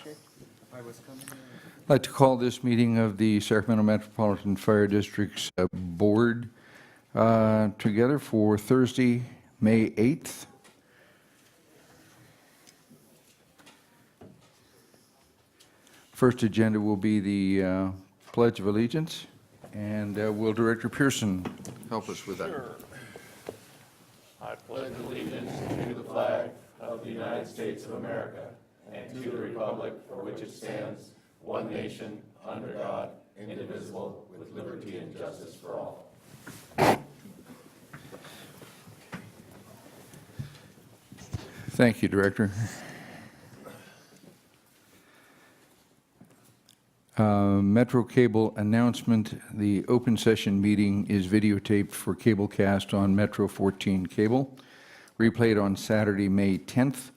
I'd like to call this meeting of the Sacramento Metropolitan Fire District's Board together for Thursday, May 8th. First agenda will be the Pledge of Allegiance, and will Director Pearson help us with that? Sure. I pledge allegiance to the flag of the United States of America and to the republic for which it stands, one nation, under God, indivisible, with liberty and justice for all. Thank you, Director. Metro Cable announcement. The open session meeting is videotaped for Cablecast on Metro 14 Cable, replayed on Saturday, May 10th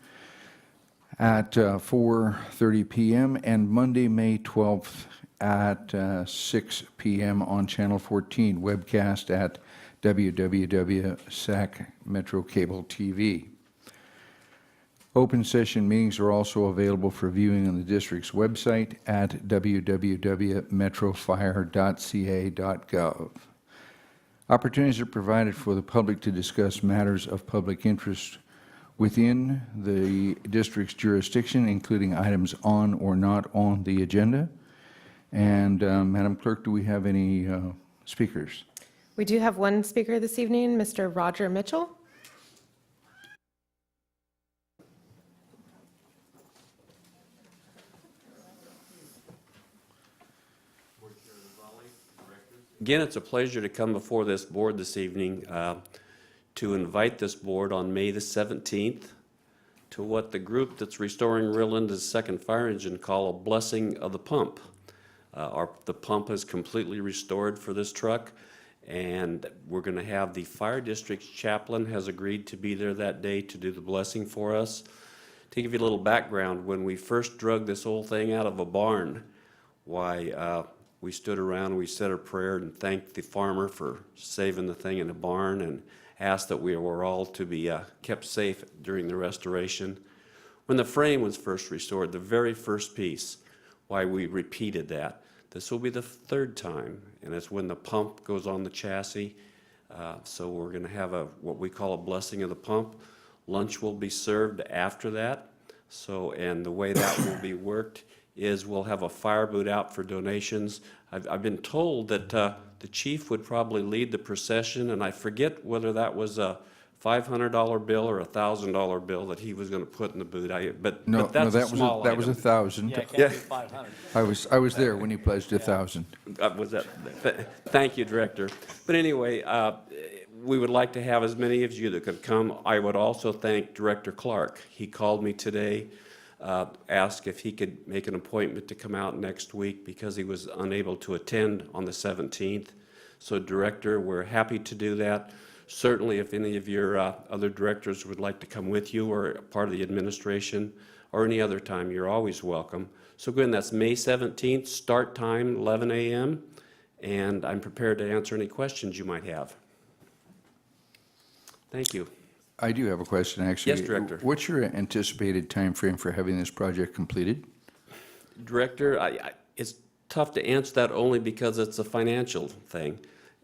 at 4:30 p.m. and Monday, May 12th at 6 p.m. on Channel 14, webcast at www.sacmetrocable.tv. Open session meetings are also available for viewing on the district's website at www.metrofire.ca.gov. Opportunities are provided for the public to discuss matters of public interest within the district's jurisdiction, including items on or not on the agenda. And Madam Clerk, do we have any speakers? We do have one speaker this evening, Mr. Roger Mitchell. Again, it's a pleasure to come before this board this evening to invite this board on May the 17th to what the group that's restoring Rio Linda's second fire engine call a blessing of the pump. The pump is completely restored for this truck, and we're going to have the fire district's chaplain has agreed to be there that day to do the blessing for us. To give you a little background, when we first drug this old thing out of a barn, we stood around, we said a prayer and thanked the farmer for saving the thing in the barn and asked that we were all to be kept safe during the restoration. When the frame was first restored, the very first piece, we repeated that. This will be the third time, and it's when the pump goes on the chassis. So we're going to have what we call a blessing of the pump. Lunch will be served after that. And the way that will be worked is we'll have a fire boot out for donations. I've been told that the chief would probably lead the procession, and I forget whether that was a $500 bill or a $1,000 bill that he was going to put in the boot. But that's a small that item. was 1,000. Yeah, it can't be 500. I was there when he pledged 1,000. Thank you, Director. But anyway, we would like to have as many of you that could come. I would also thank Director Clark. He called me today, asked if he could make an appointment to come out next week because he was unable to attend on the 17th. So, Director, we're happy to do that. Certainly, if any of your other directors would like to come with you or part of the administration or any other time, you're always welcome. So again, that's May 17th, start time 11 a.m., and I'm prepared to answer any questions you might have. Thank you. I do have a question, actually. Yes, Director. What's your anticipated time frame for having this project completed? Director, it's tough to answer that only because it's a financial thing.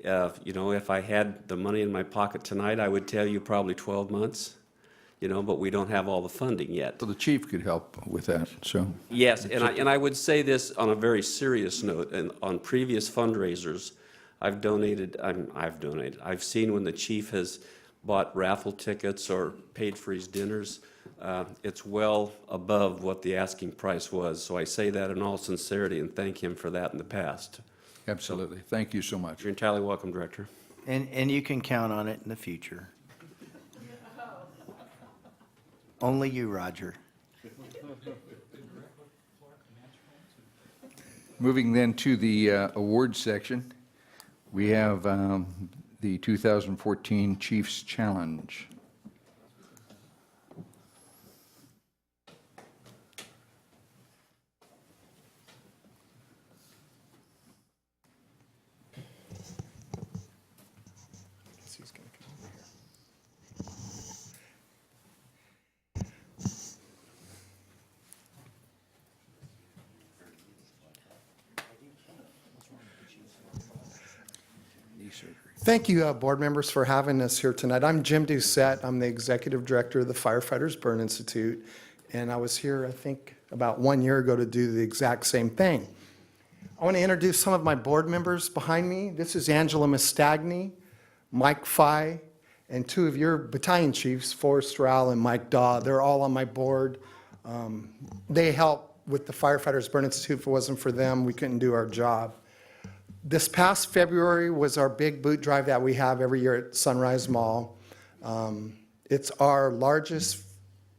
If I had the money in my pocket tonight, I would tell you probably 12 months, but we don't have all the funding yet. So the chief could help with that, so. Yes, and I would say this on a very serious note, and on previous fundraisers, I've donated. I've seen when the chief has bought raffle tickets or paid for his dinners, it's well above what the asking price was. So I say that in all sincerity and thank him for that in the past. Absolutely. Thank you so much. You're entirely welcome, Director. And you can count on it in the future. Only you, Roger. Moving then to the awards section, we have the 2014 Chiefs Challenge. surgery. Thank you, board members, for having us here tonight. I'm Jim Doucette. I'm the executive director of the Firefighters Burn Institute, and I was here, I think, about 1 year ago to do the exact same thing. I want to introduce some of my board members behind me. This is Angela Mastagni, Mike Fye, and two of your battalion chiefs, Forrest Rowell and Mike Daw. They're all on my board. They help with the Firefighters Burn Institute. If it wasn't for them, we couldn't do our job. This past February was our big boot drive that we have every year at Sunrise Mall. It's our largest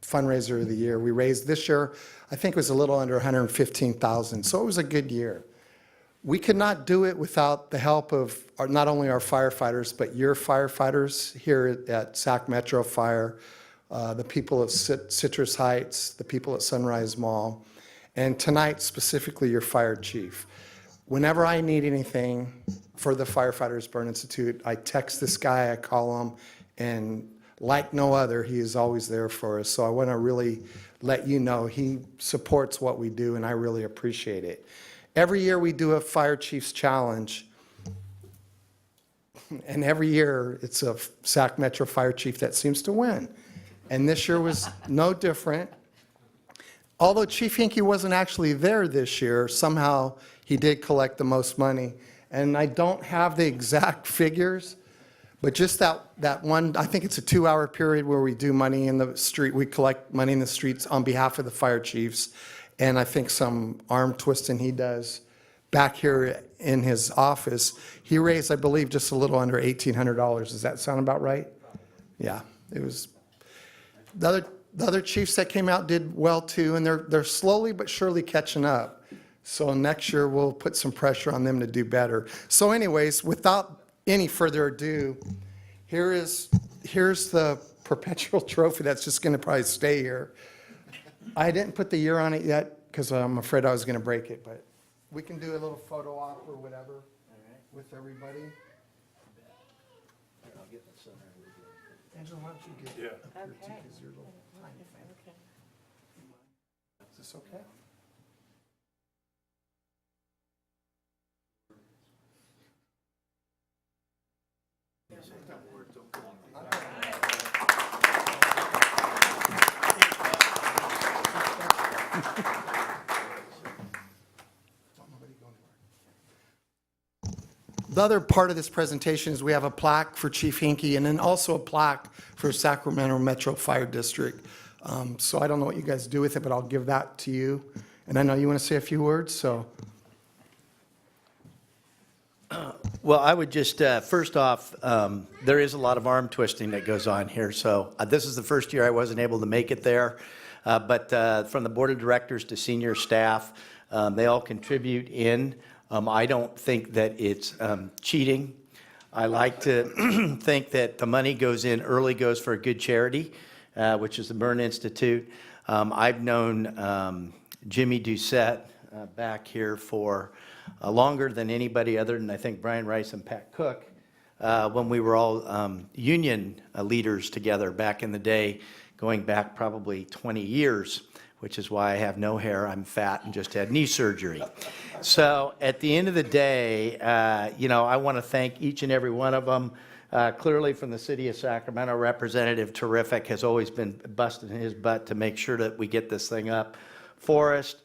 fundraiser of the year. We raised this year, I think it was a little under $115,000, so it was a good year. We could not do it without the help of not only our firefighters, but your firefighters here at Sac Metro Fire, the people of Citrus Heights, the people at Sunrise Mall, and tonight specifically your fire chief. Whenever I need anything for the Firefighters Burn Institute, I text this guy, I call him, and like no other, he is always there for us. So I want to really let you know he supports what we do, and I really appreciate it. Every year we do a Fire Chiefs Challenge, and every year it's a Sac Metro Fire Chief that seems to win. And this year was no different. Although Chief Hinkie wasn't actually there this year, somehow he did collect the most money. And I don't have the exact figures, but just that one, I think it's a 2-hour period where we do money in the street, we collect money in the streets on behalf of the fire chiefs. And I think some arm twisting he does back here in his office. He raised, I believe, just a little under $1,800. Does that sound about right? Yeah, it was. The other chiefs that came out did well too, and they're slowly but surely catching up. So next year we'll put some pressure on them to do better. So anyways, without any further ado, here's the perpetual trophy that's just going to probably stay here. I didn't put the year on it yet because I'm afraid I was going to break it, but we can do a little photo op or whatever with everybody. Angela, why don't you get up here too, 'cause you're a little tiny thing. Is this okay? The other part of this presentation is we have a plaque for Chief Hinkie and then also a plaque for Sacramento Metro Fire District. So I don't know what you guys do with it, but I'll give that to you. And I know you want to say a few words, so. Well, I would just, first off, there is a lot of arm twisting that goes on here. So this is the first year I wasn't able to make it there. But from the board of directors to senior staff, they all contribute in. I don't think that it's cheating. I like to think that the money goes in early, goes for a good charity, which is the Burn Institute. I've known Jimmy Doucette back here for longer than anybody other than I think Brian Rice and Pat Cook when we were all union leaders together back in the day, going back probably 20 years. Which is why I have no hair, I'm fat, and just had knee surgery. So at the end of the day, I want to thank each and every one of them. Clearly from the city of Sacramento, Representative Terrific has always been busting his butt to make sure that we get this thing up. Forrest,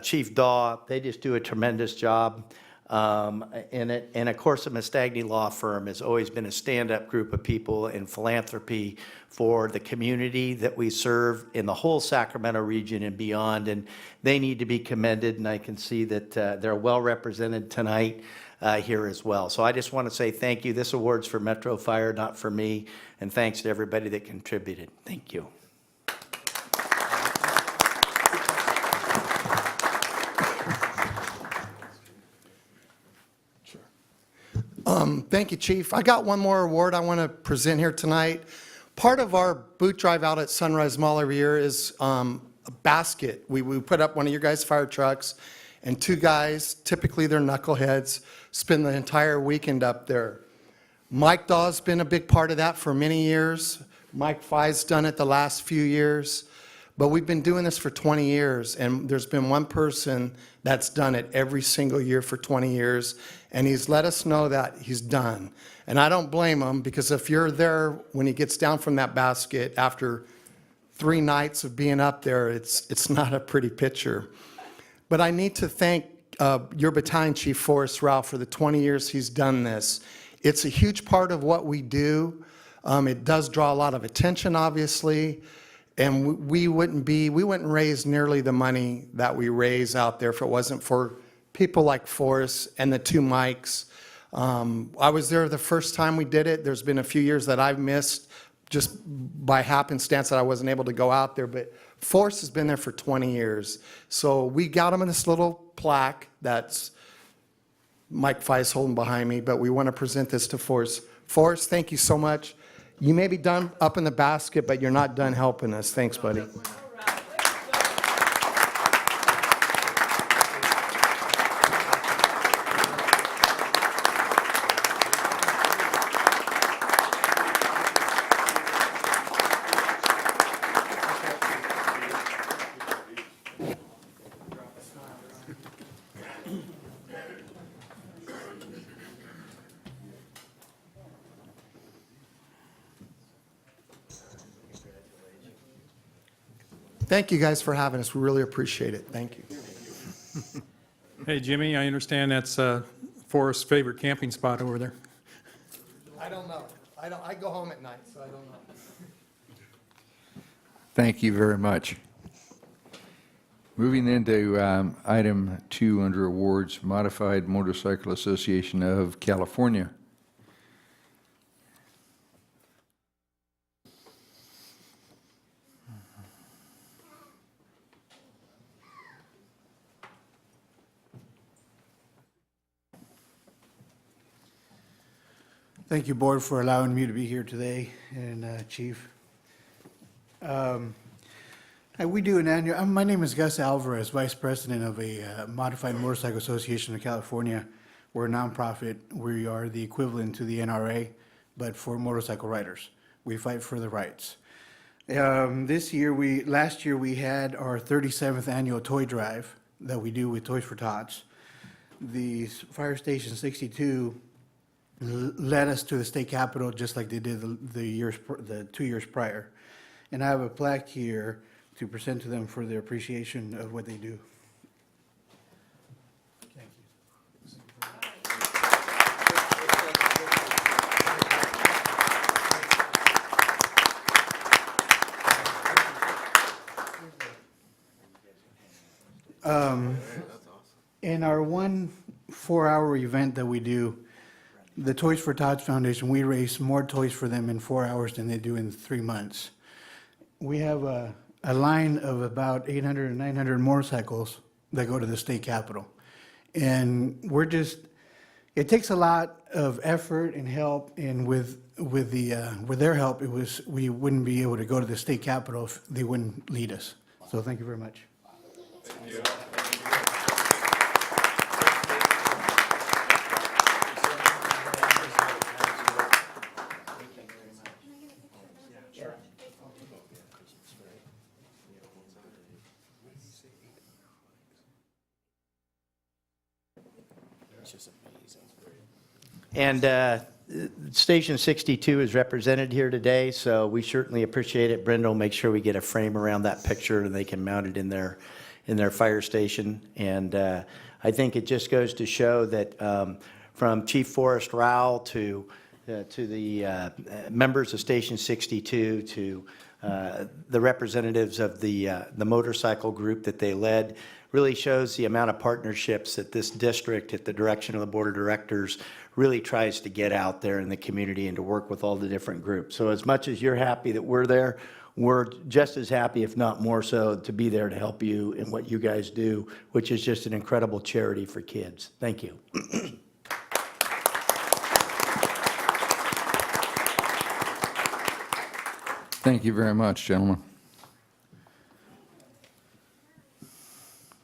Chief Daw, they just do a tremendous job. And of course, the Mastagni Law Firm has always been a stand-up group of people in philanthropy for the community that we serve in the whole Sacramento region and beyond, and they need to be commended, and I can see that they're well represented tonight here as well. So I just want to say thank you. This award's for Metro Fire, not for me, and thanks to everybody that contributed. Thank you. Thank you, Chief. I got one more award I want to present here tonight. Part of our boot drive out at Sunrise Mall every year is a basket. We put up one of your guys' fire trucks, and two guys, typically they're knuckleheads, spend the entire weekend up there. Mike Daw's been a big part of that for many years. Mike Fye's done it the last few years. But we've been doing this for 20 years, and there's been one person that's done it every single year for 20 years, and he's let us know that he's done. And I don't blame him, because if you're there when he gets down from that basket after 3 nights of being up there, it's not a pretty picture. But I need to thank your battalion chief, Forrest Rao, for the 20 years he's done this. It's a huge part of what we do. It does draw a lot of attention, obviously, and we wouldn't raise nearly the money that we raise out there if it wasn't for people like Forrest and the 2 mics. I was there the first time we did it. There's been a few years that I've missed just by happenstance that I wasn't able to go out there, but Forrest has been there for 20 years. So we got him in this little plaque that's Mike Feist holding behind me, but we want to present this to Forrest. Forrest, thank you so much. You may be done up in the basket, but you're not done helping us. Thanks, buddy. Thank you guys for having us. We really appreciate it. Thank you. Hey, Jimmy, I understand that's Forrest's favorite camping spot over there. I don't know. I go home at night, so I don't know. Thank you very much. Moving into item 2 under awards, Modified Motorcycle Association of California. Thank you, Board, for allowing me to be here today, and Chief. We do an annual, my name is Gus Alvarez, Vice President of a Modified Motorcycle Association of California. We're a nonprofit. We are the equivalent to the NRA, but for motorcycle riders. We fight for the rights. Last year we had our 37th annual toy drive that we do with Toys for Tots. The Fire Station 62 led us to the state capitol just like they did the 2 years prior. And I have a plaque here to present to them for their appreciation of what they do. Thank you. In our 1 4-hour event that we do, the Toys for Tots Foundation, we raise more toys for them in 4 hours than they do in 3 months. We have a line of about 800 or 900 motorcycles that go to the state capitol. And it takes a lot of effort and help, and with their help, we wouldn't be able to go to the state capitol if they wouldn't lead us. So thank you very much. Thank you. And Station 62 is represented here today, so we certainly appreciate it. Brenda will make sure we get a frame around that picture and they can mount it in their fire station. And I think it just goes to show that from Chief Forrest Rao to the members of Station 62 to the representatives of the motorcycle group that they led, really shows the amount of partnerships that this district, at the direction of the Board of Directors, really tries to get out there in the community and to work with all the different groups. So as much as you're happy that we're there, we're just as happy, if not more so, to be there to help you in what you guys do, which is just an incredible charity for kids. Thank you. Thank you very much, gentlemen.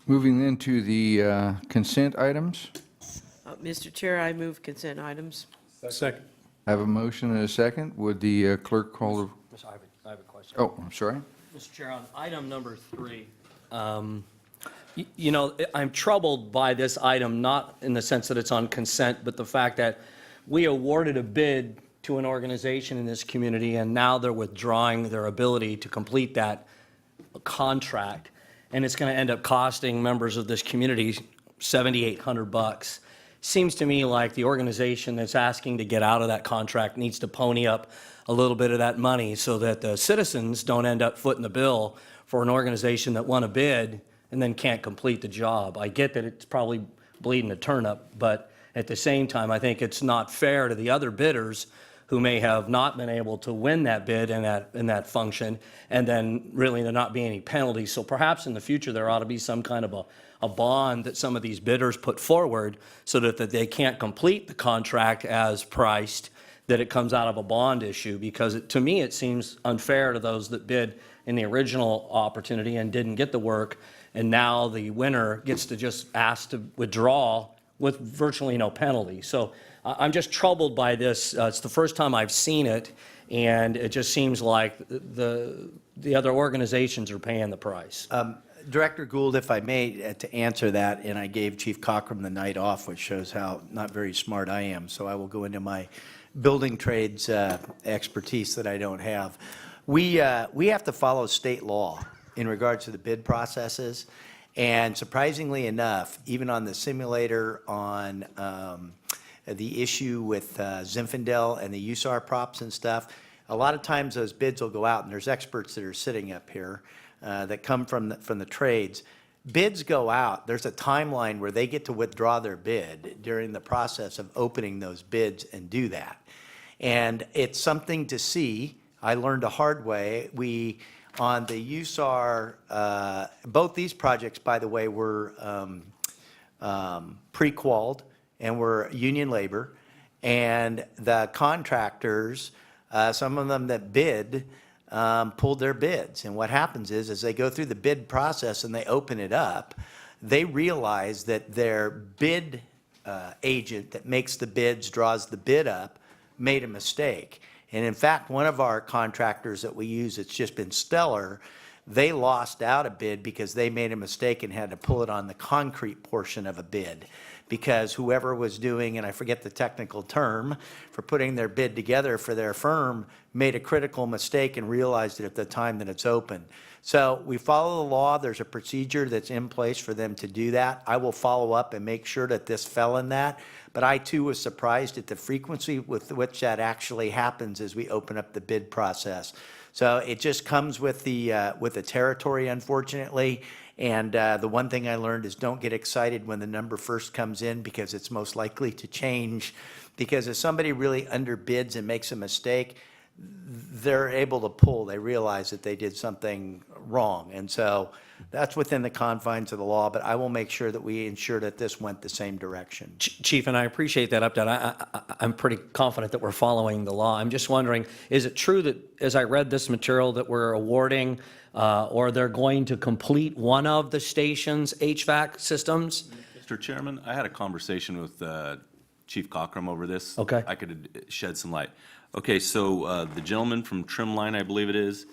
Moving into the consent items. Mr. Chair, I move consent items. Second. I have a motion and a second. Would the clerk call the... I have a question. Oh, I'm sorry. Mr. Chair, on item number 3, you know, I'm troubled by this item, not in the sense that it's on consent, but the fact that we awarded a bid to an organization in this community, and now they're withdrawing their ability to complete that contract, and it's going to end up costing members of this community $7,800. Seems to me like the organization that's asking to get out of that contract needs to pony up a little bit of that money so that the citizens don't end up footing the bill for an organization that won a bid and then can't complete the job. I get that it's probably bleeding a turnip, but at the same time, I think it's not fair to the other bidders who may have not been able to win that bid in that function, and then really there not be any penalties. So perhaps in the future, there ought to be some kind of a bond that some of these bidders put forward so that they can't complete the contract as priced, that it comes out of a bond issue, because to me, it seems unfair to those that bid in the original opportunity and didn't get the work, and now the winner gets to just ask to withdraw with virtually no penalty. So I'm just troubled by this. It's the first time I've seen it, and it just seems like the other organizations are paying the price. Director Gould, if I may, to answer that, and I gave Chief Cockrum the night off, which shows how not very smart I am, so I will go into my building trades expertise that I don't have. We have to follow state law in regards to the bid processes, and surprisingly enough, even on the simulator on the issue with Zinfandel and the USAR props and stuff, a lot of times those bids will go out, and there's experts that are sitting up here that come from the trades. Bids go out, there's a timeline where they get to withdraw their bid during the process of opening those bids and do that. And it's something to see. I learned a hard way. On the USAR, both these projects, by the way, were pre-qualled and were union labor. And the contractors, some of them that bid, pulled their bids. And what happens is, as they go through the bid process and they open it up, they realize that their bid agent that makes the bids, draws the bid up, made a mistake. And in fact, one of our contractors that we use, it's just been stellar, they lost out a bid because they made a mistake and had to pull it on the concrete portion of a bid. Because whoever was doing, and I forget the technical term, for putting their bid together for their firm, made a critical mistake and realized it at the time that it's open. So we follow the law. There's a procedure that's in place for them to do that. I will follow up and make sure that this fell in that. But I too was surprised at the frequency with which that actually happens as we open up the bid process. So it just comes with the territory, unfortunately. And the one thing I learned is don't get excited when the number first comes in, because it's most likely to change. Because if somebody really underbids and makes a mistake, they're able to pull. They realize that they did something wrong. And so that's within the confines of the law, but I will make sure that we ensure that this went the same direction. Chief, and I appreciate that update. I'm pretty confident that we're following the law. I'm just wondering, is it true that, as I read this material, that we're awarding or they're going to complete one of the station's HVAC systems? Mr. Chairman, I had a conversation with Chief Cockrum over this. Okay. I could shed some light. Okay, so the gentleman from Trimline, I believe it is,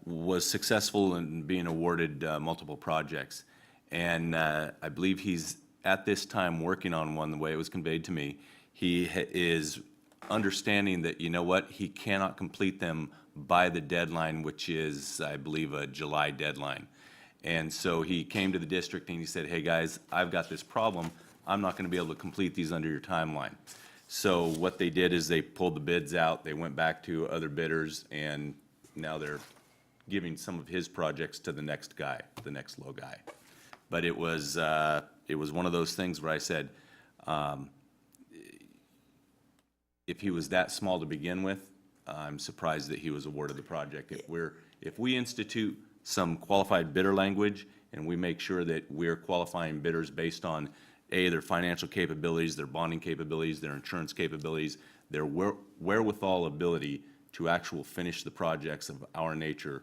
was successful in being awarded multiple projects. And I believe he's, at this time, working on one the way it was conveyed to me. He is understanding that, you know what, he cannot complete them by the deadline, which is, I believe, a July deadline. And so he came to the district and he said, hey, guys, I've got this problem. I'm not going to be able to complete these under your timeline. So what they did is they pulled the bids out, they went back to other bidders, and now they're giving some of his projects to the next guy, the next low guy. But it was one of those things where I said, if he was that small to begin with, I'm surprised that he was awarded the project. If we institute some qualified bidder language and we make sure that we're qualifying bidders based on their financial capabilities, their bonding capabilities, their insurance capabilities, their wherewithal ability to actually finish the projects of our nature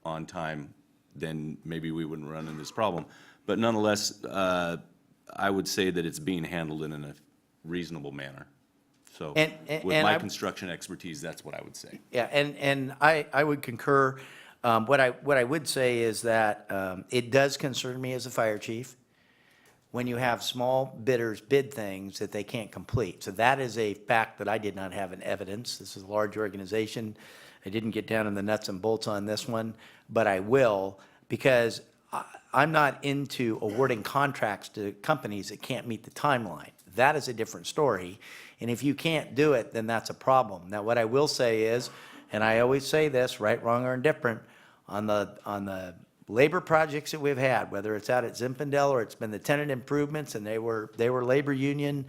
on time, then maybe we wouldn't run into this problem. But nonetheless, I would say that it's being handled in a reasonable manner. So with my construction expertise, that's what I would say. Yeah, and I would concur. What I would say is that it does concern me as a fire chief when you have small bidders bid things that they can't complete. So that is a fact that I did not have in evidence. This is a large organization. I didn't get down in the nuts and bolts on this one, but I will, because I'm not into awarding contracts to companies that can't meet the timeline. That is a different story. And if you can't do it, then that's a problem. Now, what I will say is, and I always say this, right, wrong, or indifferent, on the labor projects that we've had, whether it's out at Zinfandel or it's been the tenant improvements, and they were labor union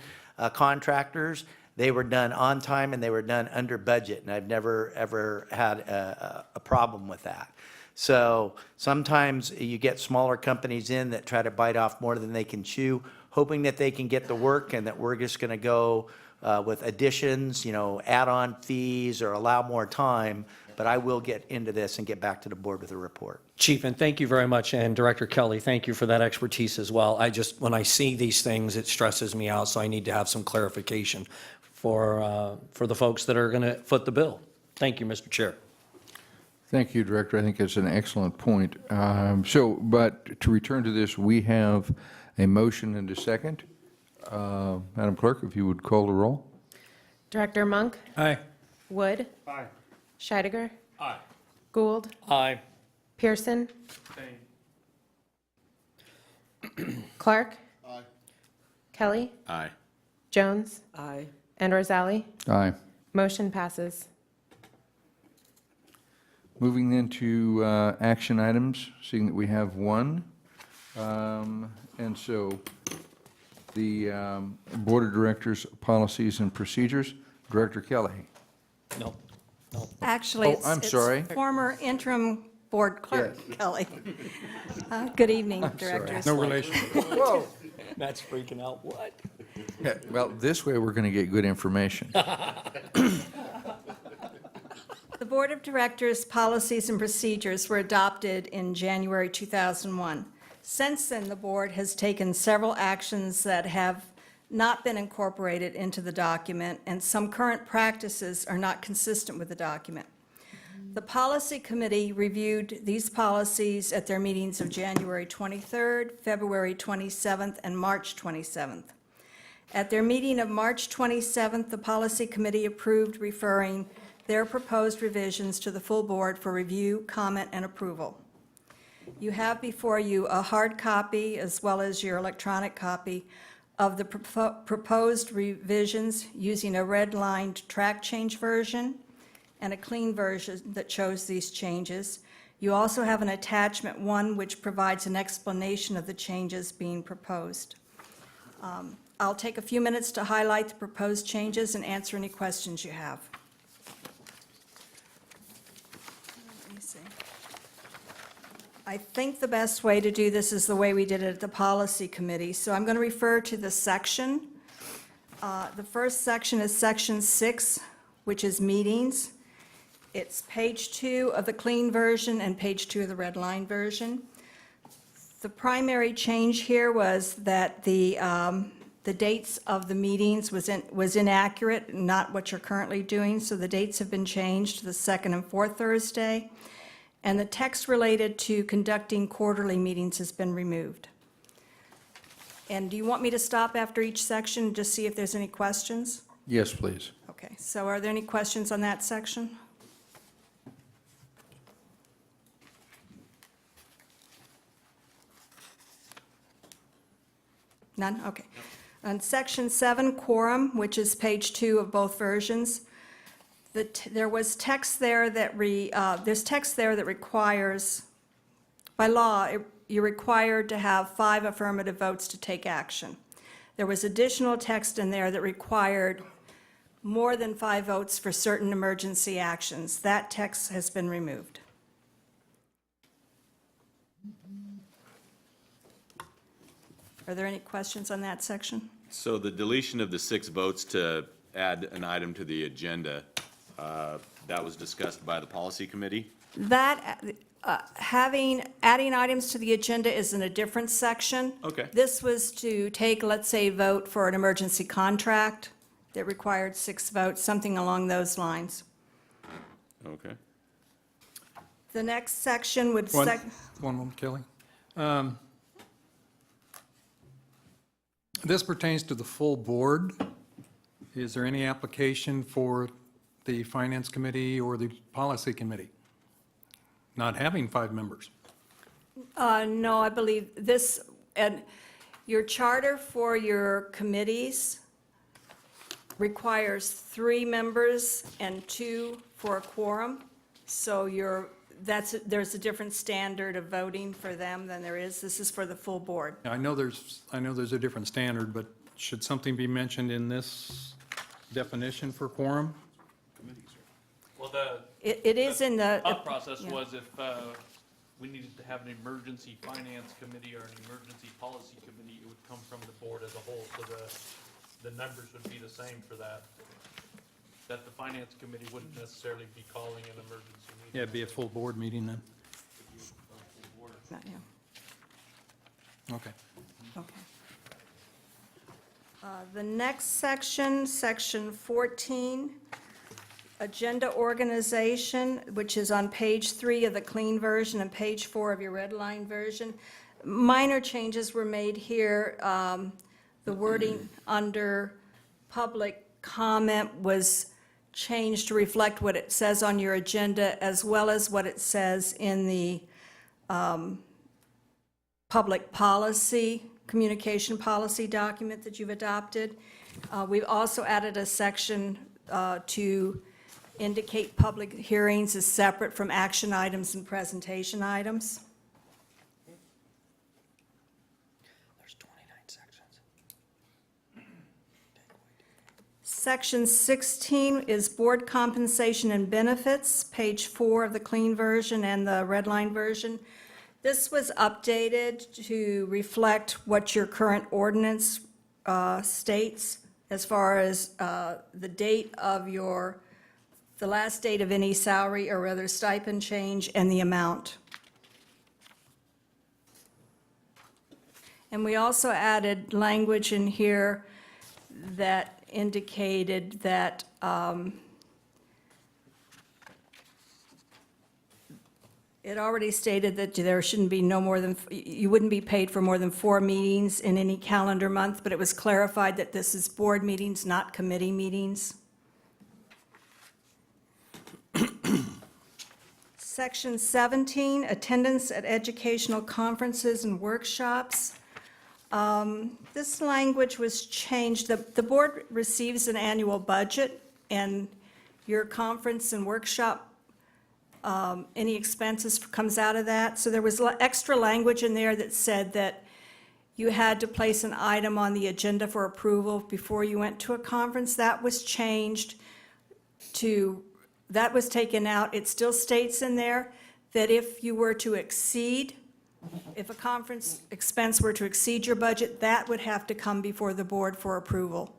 contractors, they were done on time and they were done under budget, and I've never, ever had a problem with that. So sometimes you get smaller companies in that try to bite off more than they can chew, hoping that they can get the work and that we're just going to go with additions, add-on fees or allow more time. But I will get into this and get back to the board with a report. Chief, and thank you very much, and Director Kelly, thank you for that expertise as well. When I see these things, it stresses me out, so I need to have some clarification for the folks that are going to foot the bill. Thank you, Mr. Chair. Thank you, Director. I think it's an excellent point. But to return to this, we have a motion and a second. Madam Clerk, if you would call the roll. Director Monk? Aye. Wood? Aye. Scheidegger? Aye. Gould? Aye. Pearson? Clark? Kelly? Aye. Jones? Aye. And Rosali? Aye. Motion passes. Moving then to action items, seeing that we have one. And so the Board of Directors Policies and Procedures, Director Kelly. No. Actually, Oh, I'm sorry. it's former interim board clerk, Kelly. Good evening, Directors. No relation. Whoa. That's freaking out. What? Yeah, well, this way we're going to get good information. The Board of Directors' policies and procedures were adopted in January 2001. Since then, the board has taken several actions that have not been incorporated into the document, and some current practices are not consistent with the document. The Policy Committee reviewed these policies at their meetings of January 23rd, February 27th, and March 27th. At their meeting of March 27th, the Policy Committee approved referring their proposed revisions to the full board for review, comment, and approval. You have before you a hard copy as well as your electronic copy of the proposed revisions using a red-lined track change version and a clean version that shows these changes. You also have an attachment 1 which provides an explanation of the changes being proposed. I'll take a few minutes to highlight the proposed changes and answer any questions you have. Let me see. I think the best way to do this is the way we did it at the Policy Committee. So I'm going to refer to the section. The first section is Section 6, which is meetings. It's page 2 of the clean version and page 2 of the red line version. The primary change here was that the dates of the meetings was inaccurate, not what you're currently doing, so the dates have been changed to the second and fourth Thursday, and the text related to conducting quarterly meetings has been removed. And do you want me to stop after each section and just see if there's any questions? Yes, please. Okay, so are there any questions on that section? None? Okay. On Section 7, quorum, which is page 2 of both versions, there was text there that there's text there that requires, by law, you're required to have 5 affirmative votes to take action. There was additional text in there that required more than 5 votes for certain emergency actions. That text has been removed. Are there any questions on that section? So the deletion of the 6 votes to add an item to the agenda, that was discussed by the policy committee? That, adding items to the agenda is in a different section. Okay. This was to take, let's say, vote for an emergency contract that required 6 votes, something along those lines. Okay. The next section would, One moment, Kelly. This pertains to the full board. Is there any application for the Finance Committee or the Policy Committee? Not having 5 members. no, I believe this, and your charter for your committees requires 3 members and 2 for a quorum. So there's a different standard of voting for them than there is. This is for the full board. I know there's a different standard, but should something be mentioned in this definition for quorum? Well, the It is in the. thought process yeah. was if we needed to have an emergency finance committee or an emergency policy committee, it would come from the board as a whole, so the numbers would be the same for that. That the finance committee wouldn't necessarily be calling an emergency meeting. Yeah, it'd be a full board meeting then. Not now. Okay. Okay. The next section, section 14, agenda organization, which is on page 3 of the clean version and page 4 of your red line version. Minor changes were made here. The wording under public comment was changed to reflect what it says on your agenda, as well as what it says in the public policy, communication policy document that you've adopted. We've also added a section to indicate public hearings as separate from action items and presentation items. There's 29 sections. Section 16 is board compensation and benefits, page 4 of the clean version and the red line version. This was updated to reflect what your current ordinance states as far as the date of the last date of any salary or other stipend change and the amount. And we also added language in here that indicated that it already stated that there shouldn't be no more than, you wouldn't be paid for more than 4 meetings in any calendar month, but it was clarified that this is board meetings, not committee meetings. Section 17, attendance at educational conferences and workshops. This language was changed. The board receives an annual budget, and your conference and workshop, any expenses comes out of that. So there was extra language in there that said that you had to place an item on the agenda for approval before you went to a conference. That was changed to, that was taken out. It still states in there that if you were to exceed, if a conference expense were to exceed your budget, that would have to come before the board for approval.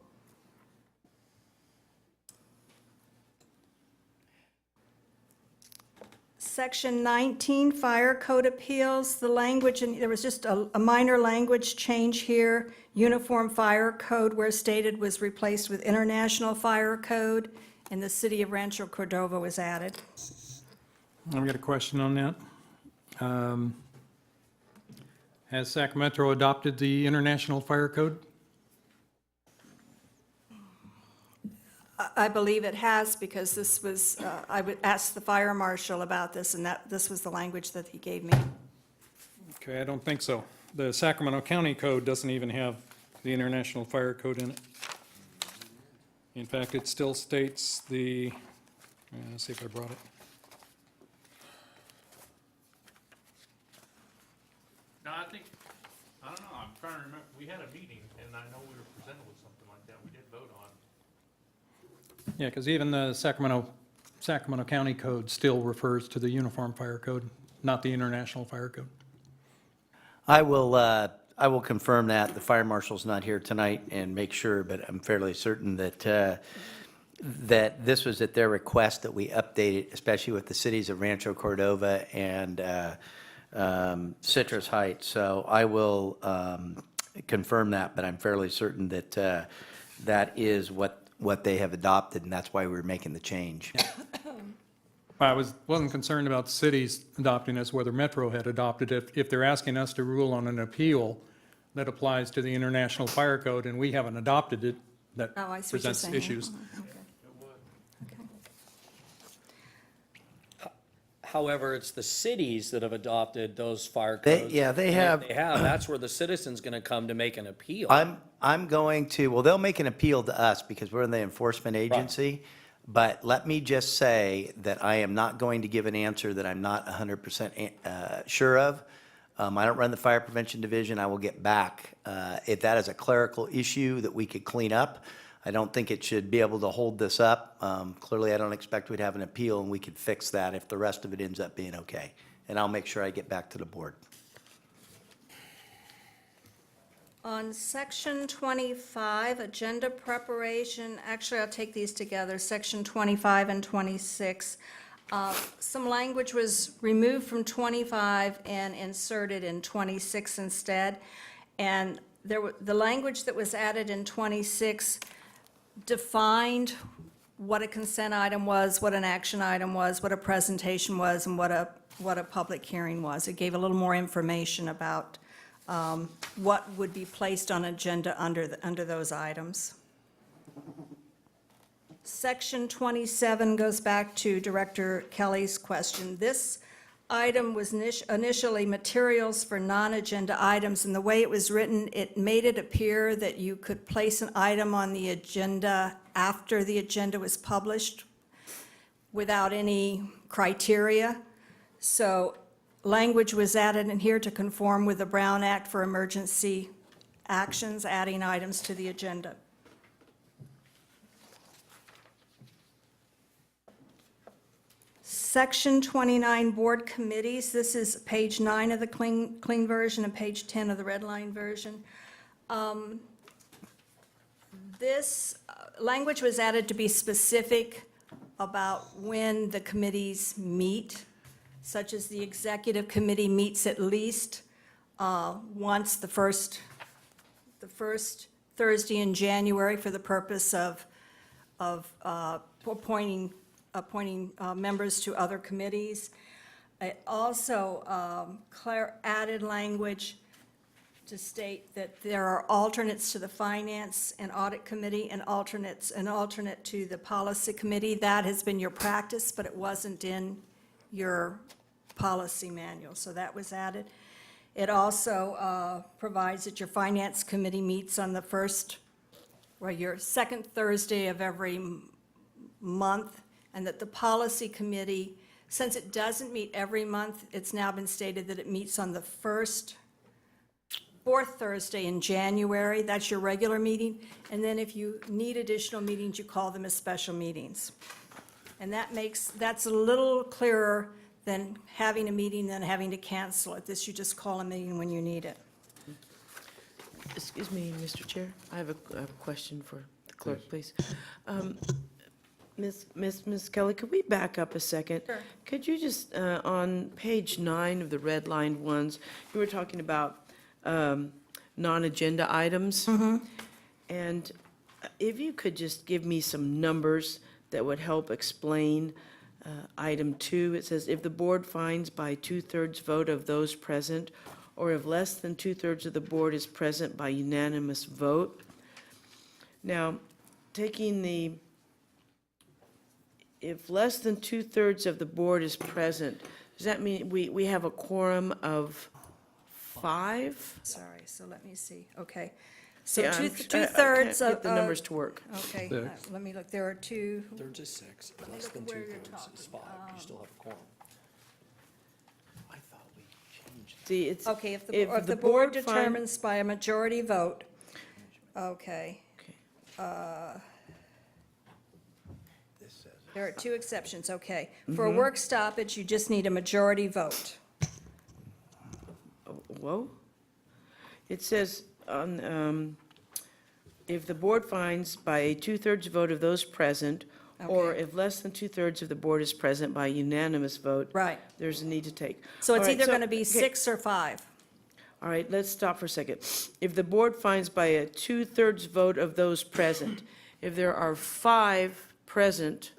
Section 19, fire code appeals, the language, and there was just a minor language change here. Uniform fire code, where stated, was replaced with international fire code, and the city of Rancho Cordova was added. I've got a question on that. Has Sacramento adopted the International Fire Code? I believe it has, because this was, I would ask the fire marshal about this, and this was the language that he gave me. Okay, I don't think so. The Sacramento County Code doesn't even have the International Fire Code in it. In fact, it still states let's see if I brought it. No, I don't know, I'm trying to remember, we had a meeting, and I know we were presented with something like that, we did vote on. Yeah, because even the Sacramento County Code still refers to the Uniform Fire Code, not the International Fire Code. I will confirm that. The fire marshal's not here tonight and make sure, but I'm fairly certain that that this was at their request that we updated, especially with the cities of Rancho Cordova and Citrus Heights. So I will confirm that, but I'm fairly certain that that is what they have adopted, and that's why we're making the change. wasn't concerned about cities adopting this, whether Metro had adopted it. If they're asking us to rule on an appeal that applies to the International Fire Code and we haven't adopted it, that Oh, I see what you're presents saying. issues. Okay. However, it's the cities that have adopted those fire They- codes. yeah, they And if have- They have, that's where the citizen's gonna come to make an appeal. I'm going to, well, they'll make an appeal to us because we're the enforcement agency. But let me just say that I am not going to give an answer that I'm not 100% sure of. I don't run the Fire Prevention Division. I will get back. If that is a clerical issue that we could clean up, I don't think it should be able to hold this up. Clearly, I don't expect we'd have an appeal, and we could fix that if the rest of it ends up being okay. And I'll make sure I get back to the board. On section 25, agenda preparation, actually, I'll take these together, section 25 and 26. Some language was removed from 25 and inserted in 26 instead. And the language that was added in 26 defined what a consent item was, what an action item was, what a presentation was, and what a public hearing was. It gave a little more information about what would be placed on agenda under those items. Section 27 goes back to Director Kelly's question. This item was initially materials for non-agenda items, and the way it was written, it made it appear that you could place an item on the agenda after the agenda was published without any criteria. So language was added in here to conform with the Brown Act for emergency actions, adding items to the agenda. Section 29, board committees. This is page 9 of the clean version and page 10 of the red line version. This language was added to be specific about when the committees meet, such as the executive committee meets at least once the first Thursday in January for the purpose of appointing members to other committees. It also added language to state that there are alternates to the Finance and Audit Committee and an alternate to the Policy Committee. That has been your practice, but it wasn't in your policy manual, so that was added. It also provides that your Finance Committee meets on your second Thursday of every month, and that the Policy Committee, since it doesn't meet every month, it's now been stated that it meets on the fourth Thursday in January. That's your regular meeting. And then if you need additional meetings, you call them as special meetings. And that's a little clearer than having a meeting, then having to cancel it. This, you just call a meeting when you need it. Excuse me, Mr. Chair, I have a question for the clerk, please. Ms. Kelly, could we back up a second? Sure. Could you just, on page 9 of the red-lined ones, you were talking about non-agenda items? And if you could just give me some numbers that would help explain item 2. It says, if the board finds by 2/3 vote of those present, or if less than 2/3 of the board is present by unanimous vote. Now, if less than 2/3 of the board is present, does that mean we have a quorum of 5? Sorry, so let me see. Okay. So Yeah, I two-thirds can't of. get the numbers to work. Okay, let me look. There are two. Thirds is 6, me less look than at where you're 2/3 is 5, you still have a quorum. I thought we changed. See, it's. Okay, if the board determines by a majority vote, okay. This says. There are two exceptions, okay. For a work stoppage, you just need a majority vote. Whoa. It says, if the board finds by a 2/3 vote of those present, or Okay. if less than 2/3 of the board is present by unanimous vote. Right. There's a need to take. So it's All right, either going to be okay, 6 or 5. All right, let's stop for a second. If the board finds by a 2/3 vote of those present, if there are 5 present,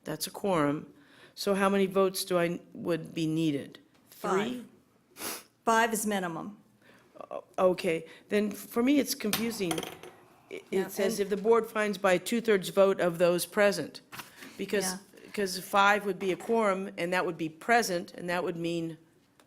that's a quorum. So how many votes would be needed? 3? 5 is minimum. Okay, then for me, it's confusing. Yeah, It says and- if the board finds by 2/3 vote of those present, because, Yeah. because 5 would be a quorum, and that would be present, and that would mean,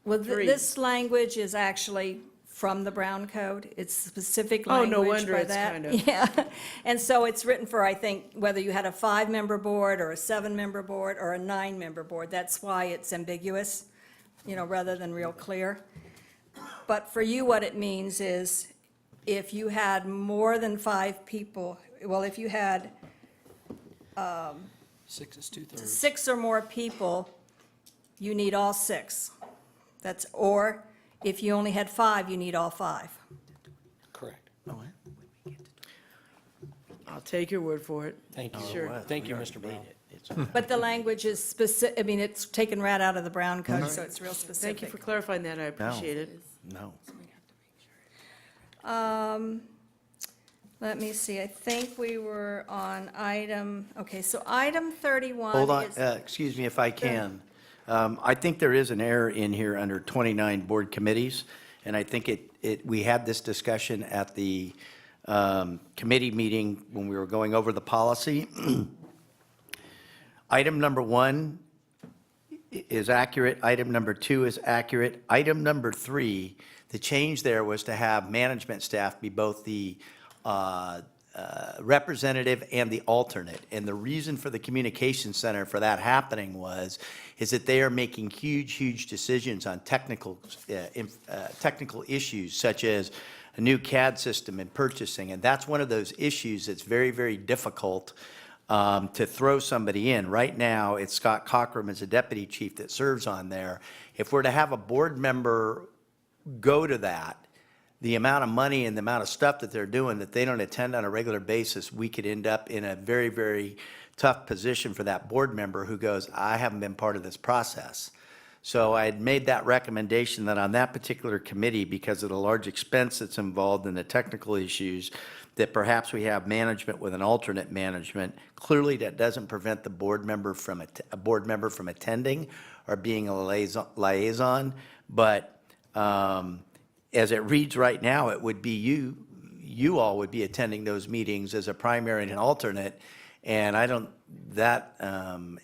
Well, 3. this language is actually from the Brown Code. It's specific Oh, no language wonder by it's that. kind of- Yeah, and so it's written for, I think, whether you had a 5-member board or a 7-member board or a 9-member board. That's why it's ambiguous, rather than real clear. But for you, what it means is if you had more than 5 people, well, if you had 6 is 2/3. 6 or more people, you need all 6. Or if you only had 5, you need all 5. Correct. I'll take your word for it. Thank you. Sure. Thank you, Mr. Brown. But the language is specific, I mean, it's taken right out of the Brown Code, so it's real specific. Thank you for clarifying that, I appreciate it. No. Let me see, I think we were on so item 31 Hold on, is- excuse me if I can. I think there is an error in here under 29 board committees, and I think we had this discussion at the committee meeting when we were going over the policy. Item number 1 is accurate, item number 2 is accurate. Item number 3, the change there was to have management staff be both the representative and the alternate. And the reason for the communication center for that happening is that they are making huge decisions on technical issues such as a new CAD system and purchasing. And that's one of those issues that's very difficult to throw somebody in. Right now, it's Scott Cockrum as a deputy chief that serves on there. If we're to have a board member go to that, the amount of money and the amount of stuff that they're doing that they don't attend on a regular basis, we could end up in a very tough position for that board member who goes, I haven't been part of this process. So I had made that recommendation that on that particular committee, because of the large expense that's involved in the technical issues, that perhaps we have management with an alternate management. Clearly, that doesn't prevent the board member from attending or being a liaison, but as it reads right now, it would be you all would be attending those meetings as a primary and an alternate, and that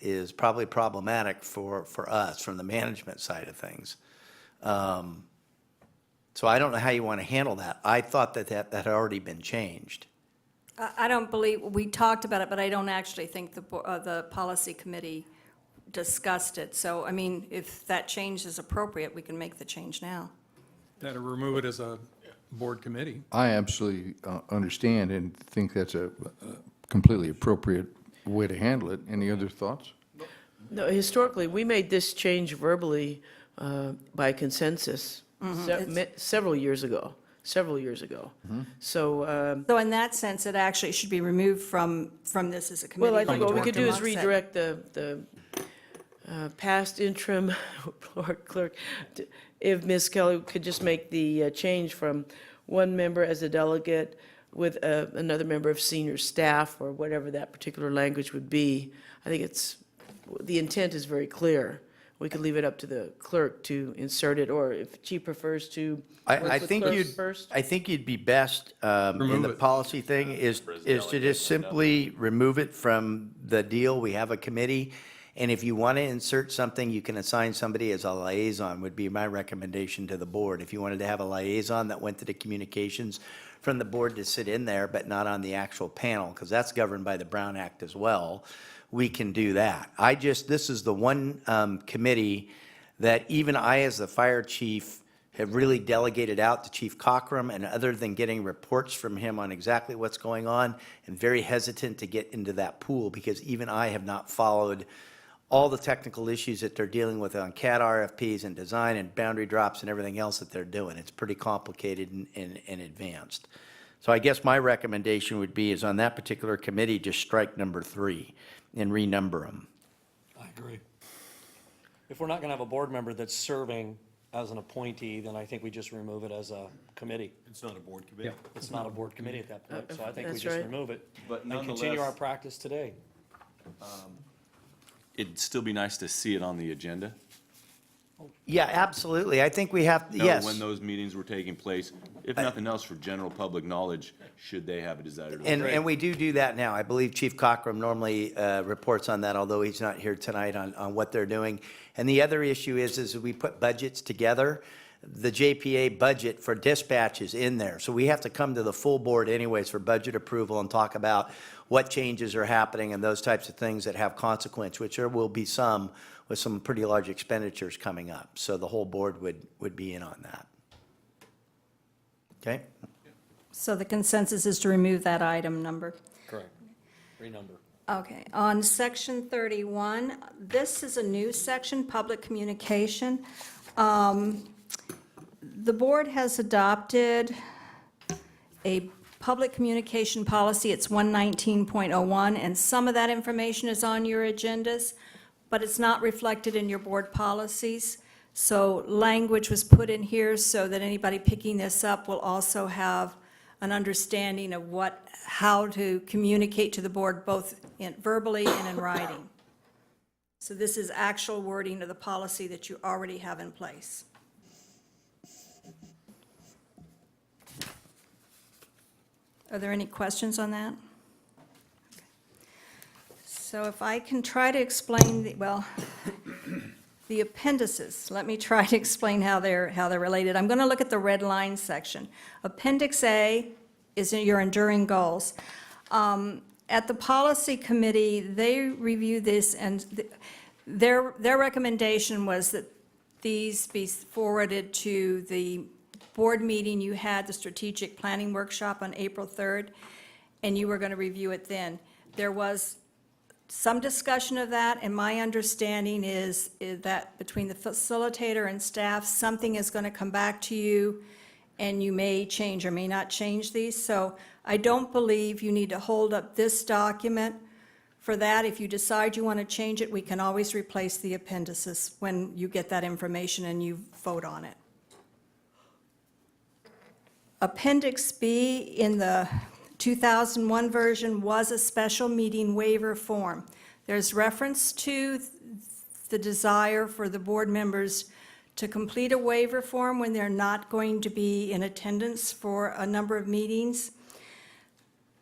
is probably problematic for us from the management side of things. So I don't know how you want to handle that. I thought that had already been changed. I don't believe, we talked about it, but I don't actually think the policy committee discussed it. So, I mean, if that change is appropriate, we can make the change now. That or remove it as a board committee. I absolutely understand and think that's a completely appropriate way to handle it. Any other thoughts? No, historically, we made this change verbally by consensus several years ago. So, So in that sense, it actually should be removed from this as a committee. well, I think like what we could do is Dr. Mock said. redirect the past interim clerk, if Ms. Kelly could just make the change from one member as a delegate with another member of senior staff, or whatever that particular language would be. I think the intent is very clear. We could leave it up to the clerk to insert it, or if she prefers to work I with think clerks first. I think you'd be best in Remove the it. policy thing is to just simply remove it from the deal. We have a committee, and if you want to insert something, you can assign somebody as a liaison, would be my recommendation to the board. If you wanted to have a liaison that went to the communications from the board to sit in there, but not on the actual panel, because that's governed by the Brown Act as well, we can do that. This is the one committee that even I, as the fire chief, have really delegated out to Chief Cockrum, and other than getting reports from him on exactly what's going on, I'm very hesitant to get into that pool, because even I have not followed all the technical issues that they're dealing with on CAD RFPs and design and boundary drops and everything else that they're doing. It's pretty complicated and advanced. So I guess my recommendation would be is on that particular committee, just strike number 3 and renumber them. I agree. If we're not going to have a board member that's serving as an appointee, then I think we just remove it as a committee. It's not a board committee. It's not a board committee at that point, so I think we That's just right. remove it But and continue nonetheless- our practice today. it'd still be nice to see it on the agenda. Yeah, absolutely. I think we have, Know yes. when those meetings were taking place, if nothing else for general public knowledge, should they have a desire to. And we do that now. I believe Chief Cockrum normally reports on that, although he's not here tonight on what they're doing. And the other issue is we put budgets together. The JPA budget for dispatch is in there. So we have to come to the full board anyways for budget approval and talk about what changes are happening and those types of things that have consequence, which there will be some with some pretty large expenditures coming up. So the whole board would be in on that. Okay? So the consensus is to remove that item number. Correct. Renumber. Okay, on section 31, this is a new section, public communication. The board has adopted a public communication policy, it's 119.01, and some of that information is on your agendas, but it's not reflected in your board policies. So language was put in here so that anybody picking this up will also have an understanding of how to communicate to the board both verbally and in writing. So this is actual wording of the policy that you already have in place. Are there any questions on that? Okay. So if I can try to explain, the appendices, let me try to explain how they're related. I'm going to look at the red line section. Appendix A is your enduring goals. At the policy committee, they reviewed this, and their recommendation was that these be forwarded to the board meeting you had, the strategic planning workshop on April 3rd, and you were going to review it then. There was some discussion of that, and my understanding is that between the facilitator and staff, something is going to come back to you, and you may change or may not change these. So I don't believe you need to hold up this document for that. If you decide you want to change it, we can always replace the appendices when you get that information and you vote on it. Appendix B in the 2001 version was a special meeting waiver form. There's reference to the desire for the board members to complete a waiver form when they're not going to be in attendance for a number of meetings.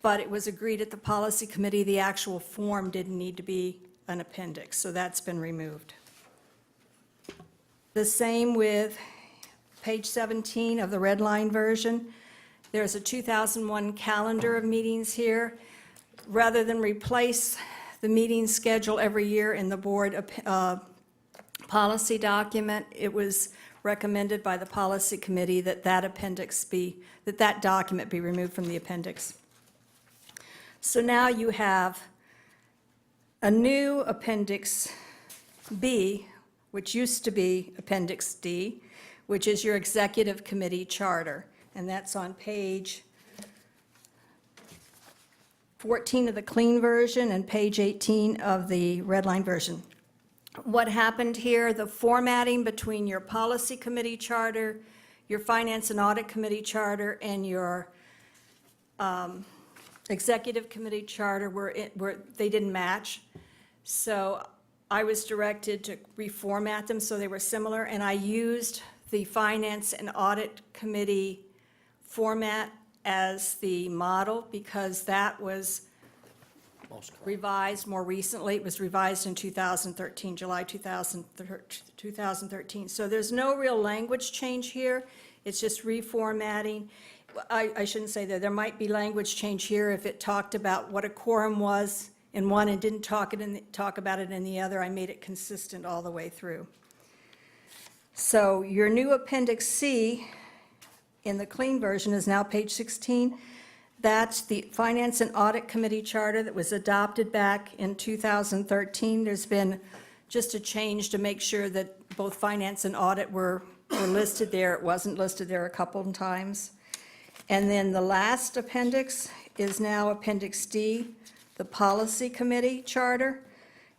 But it was agreed at the policy committee the actual form didn't need to be an appendix, so that's been removed. The same with page 17 of the red line version. There's a 2001 calendar of meetings here. Rather than replace the meeting schedule every year in the board policy document, it was recommended by the policy committee that that document be removed from the appendix. So now you have a new Appendix B, which used to be Appendix D, which is your executive committee charter, and that's on page 14 of the clean version and page 18 of the red line version. What happened here, the formatting between your policy committee charter, your finance and audit committee charter, and your executive committee charter they didn't match. So I was directed to reformat them so they were similar, and I used the finance and audit committee format as the model because that was revised more recently. It was revised in 2013, July 2013. So there's no real language change here. It's just reformatting. I shouldn't say that. There might be language change here if it talked about what a quorum was in one and didn't talk about it in the other. I made it consistent all the way through. So your new Appendix C in the clean version is now page 16. That's the Finance and Audit Committee Charter that was adopted back in 2013. There's been just a change to make sure that both Finance and Audit were listed there. It wasn't listed there a couple of times. And then the last appendix is now Appendix D, the Policy Committee Charter.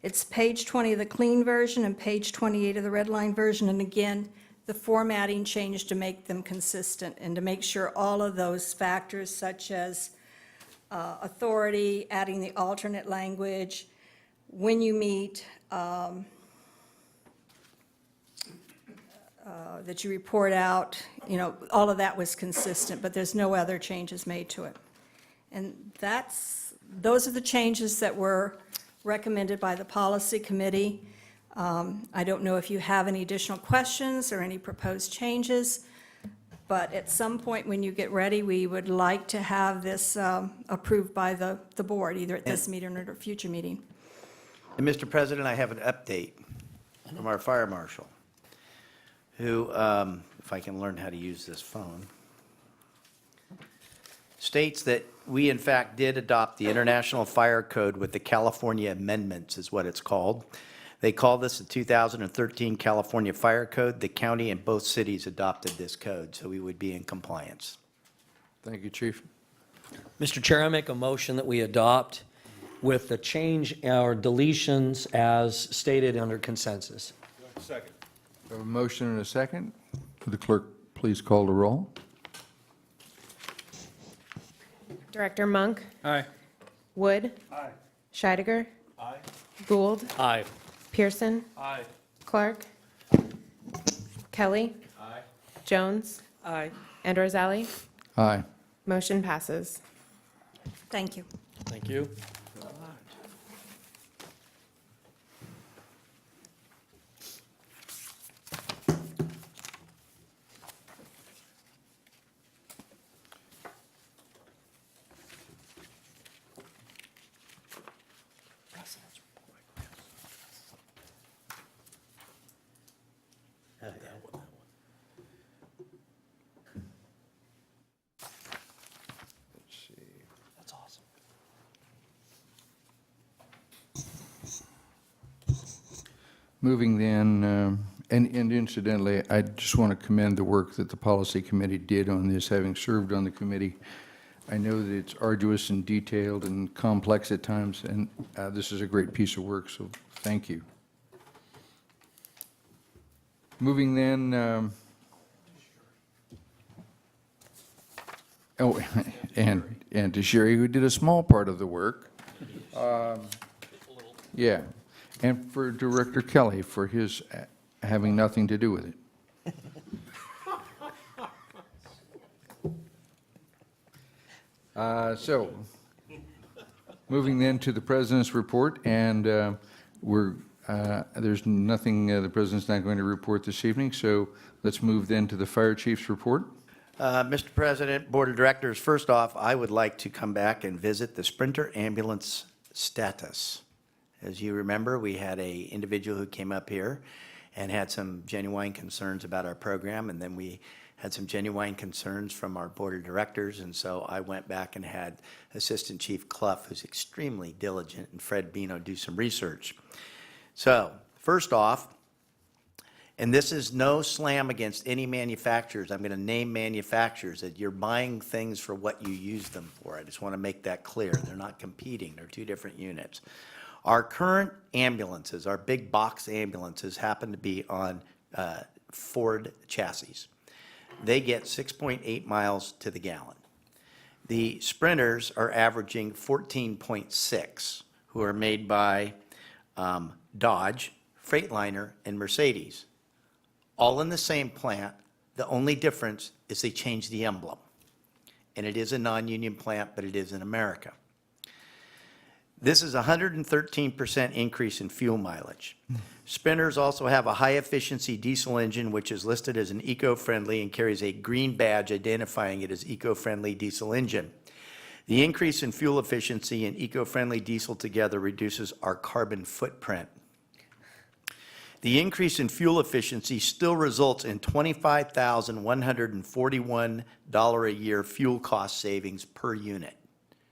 It's page 20 of the clean version and page 28 of the red line version. And again, the formatting changed to make them consistent and to make sure all of those factors such as authority, adding the alternate language, when you meet, that you report out, all of that was consistent, but there's no other changes made to it. And those are the changes that were recommended by the policy committee. I don't know if you have any additional questions or any proposed changes, but at some point when you get ready, we would like to have this approved by the board, either at this meeting or at a future meeting. And Mr. President, I have an update from our fire marshal, who, if I can learn how to use this phone, states that we in fact did adopt the International Fire Code with the California Amendments, is what it's called. They call this the 2013 California Fire Code. The county and both cities adopted this code, so we would be in compliance. Thank you, Chief. Mr. Chair, I make a motion that we adopt with the change or deletions as stated under consensus. Second. We have a motion and a second. Would the clerk please call the roll? Director Monk? Aye. Wood? Aye. Scheidegger? Aye. Gould? Aye. Pearson? Aye. Clark? Kelly? Aye. Jones? Aye. And Rosali? Aye. Motion passes. Thank you. Thank you. That's awesome. Moving then, and incidentally, I just want to commend the work that the policy committee did on this, having served on the committee. I know that it's arduous and detailed and complex at times, and this is a great piece of work, so thank you. Moving then, and to Sherry, who did a small part of the work. Yeah, and for Director Kelly for his having nothing to do with it. So, moving then to the President's report, and there's nothing, the President's not going to report this evening, so let's move then to the Fire Chief's report. Mr. President, Board of Directors, first off, I would like to come back and visit the Sprinter ambulance status. As you remember, we had an individual who came up here and had some genuine concerns about our program, and then we had some genuine concerns from our Board of Directors, and so I went back and had Assistant Chief Clough, who's extremely diligent, and Fred Bino do some research. So, first off, and this is no slam against any manufacturers. I'm going to name manufacturers that you're buying things for what you use them for. I just want to make that clear. They're not competing. They're two different units. Our current ambulances, our big box ambulances, happen to be on Ford chassis. They get 6.8 miles to the gallon. The Sprinters are averaging 14.6, who are made by Dodge, Freightliner, and Mercedes. All in the same plant. The only difference is they changed the emblem. And it is a non-union plant, but it is in America. This is a 113% increase in fuel mileage. Sprinters also have a high-efficiency diesel engine, which is listed as an eco-friendly and carries a green badge identifying it as eco-friendly diesel engine. The increase in fuel efficiency and eco-friendly diesel together reduces our carbon footprint. The increase in fuel efficiency still results in $25,141 a year fuel cost savings per unit.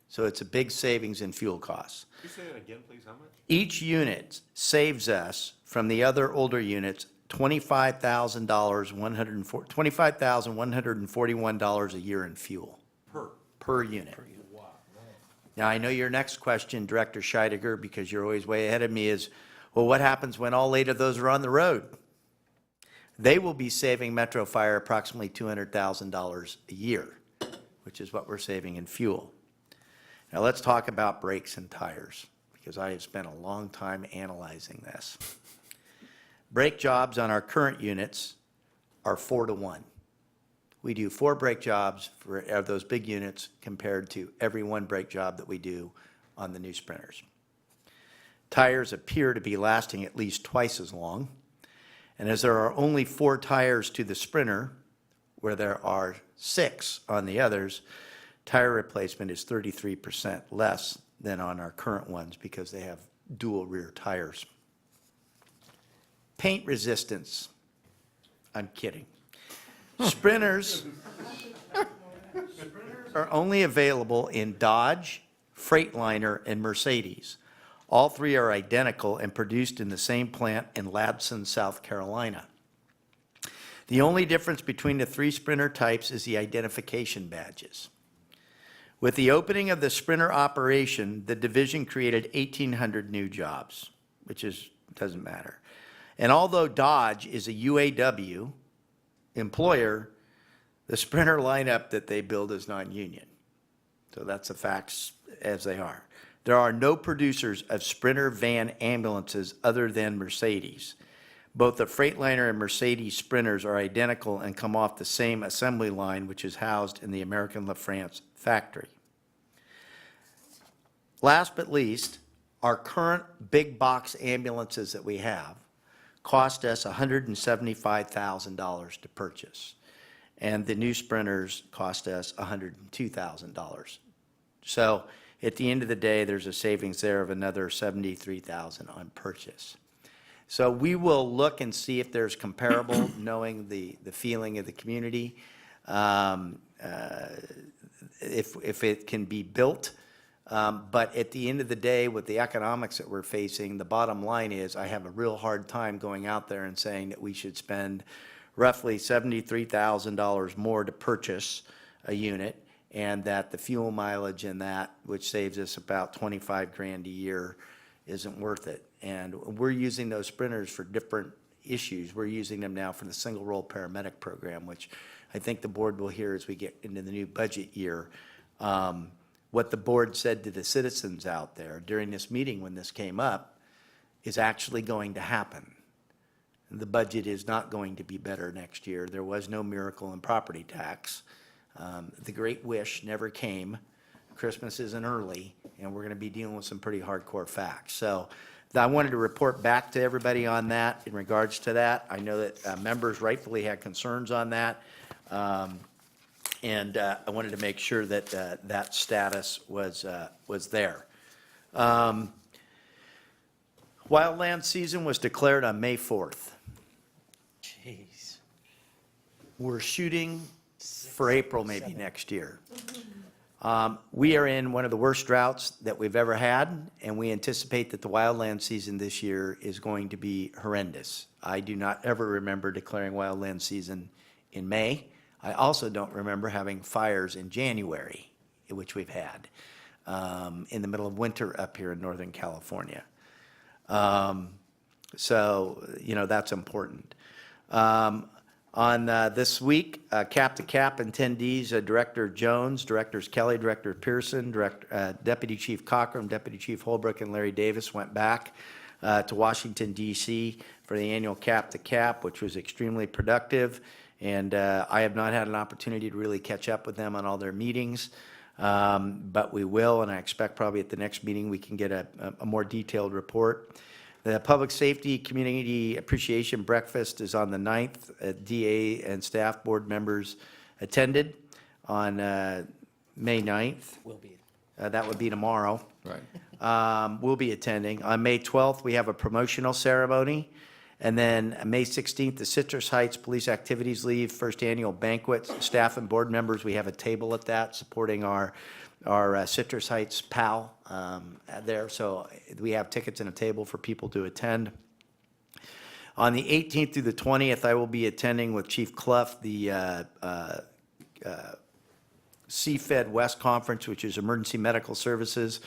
So it's a big savings in fuel costs. Can you say that again, please? How much? Each unit saves us from the other older units $25,141 a year in fuel. Per unit. Now, I know your next question, Director Scheidegger, because you're always way ahead of me, is, well, what happens when all 8 of those are on the road? They will be saving Metro Fire approximately $200,000 a year, which is what we're saving in fuel. Now, let's talk about brakes and tires, because I have spent a long time analyzing this. Brake jobs on our current units are 4 to 1. We do 4 brake jobs for of those big units compared to every 1 brake job that we do on the new Sprinters. Tires appear to be lasting at least twice as long. And as there are only 4 tires to the Sprinter, where there are 6 on the others, tire replacement is 33% less than on our current ones because they have dual rear tires. Paint resistance. I'm kidding. Sprinters are only available in Dodge, Freightliner, and Mercedes. All 3 are identical and produced in the same plant in Ladson, South Carolina. The only difference between the 3 Sprinter types is the identification badges. With the opening of the Sprinter operation, the division created 1,800 new jobs, which doesn't matter. And although Dodge is a UAW employer, the Sprinter lineup that they build is non-union. So that's the facts as they are. There are no producers of Sprinter van ambulances other than Mercedes. Both the Freightliner and Mercedes Sprinters are identical and come off the same assembly line, which is housed in the American LaFrance factory. Last but least, our current big box ambulances that we have cost us $175,000 to purchase, and the new Sprinters cost us $102,000. So at the end of the day, there's a savings there of another $73,000 on purchase. So we will look and see if there's comparable, knowing the feeling of the community, if it can be built. But at the end of the day, with the economics that we're facing, the bottom line is I have a real hard time going out there and saying that we should spend roughly $73,000 more to purchase a unit, and that the fuel mileage in that, which saves us about 25 grand a year, isn't worth it. And we're using those Sprinters for different issues. We're using them now for the single role paramedic program, which I think the board will hear as we get into the new budget year. What the board said to the citizens out there during this meeting when this came up is actually going to happen. The budget is not going to be better next year. There was no miracle in property tax. The great wish never came. Christmas isn't early, and we're going to be dealing with some pretty hardcore facts. So I wanted to report back to everybody on that in regards to that. I know that members rightfully had concerns on that. And I wanted to make sure that that status was there. Wildland season was declared on May 4th. Jeez. We're shooting for April maybe next year. We are in one of the worst droughts that we've ever had, and we anticipate that the wildland season this year is going to be horrendous. I do not ever remember declaring wildland season in May. I also don't remember having fires in January, which we've had, in the middle of winter up here in Northern California. So, that's important. On this week, Cap to Cap attendees, Director Jones, Directors Kelly, Director Pearson, Deputy Chief Cockrum, Deputy Chief Holbrook, and Larry Davis went back to Washington, D.C. for the annual Cap to Cap, which was extremely productive. And I have not had an opportunity to really catch up with them on all their meetings, but we will, and I expect probably at the next meeting we can get a more detailed report. The Public Safety Community Appreciation Breakfast is on the 9th. DA and staff board members attended on May 9th. Will be. That would be tomorrow. Right. We'll be attending. On May 12th, we have a promotional ceremony. And then May 16th, the Citrus Heights Police Activities Leave First Annual Banquet. Staff and board members, we have a table at that supporting our Citrus Heights PAL there. So we have tickets and a table for people to attend. On the 18th through the 20th, I will be attending with Chief Clough the CFED West Conference, which is Emergency Medical Services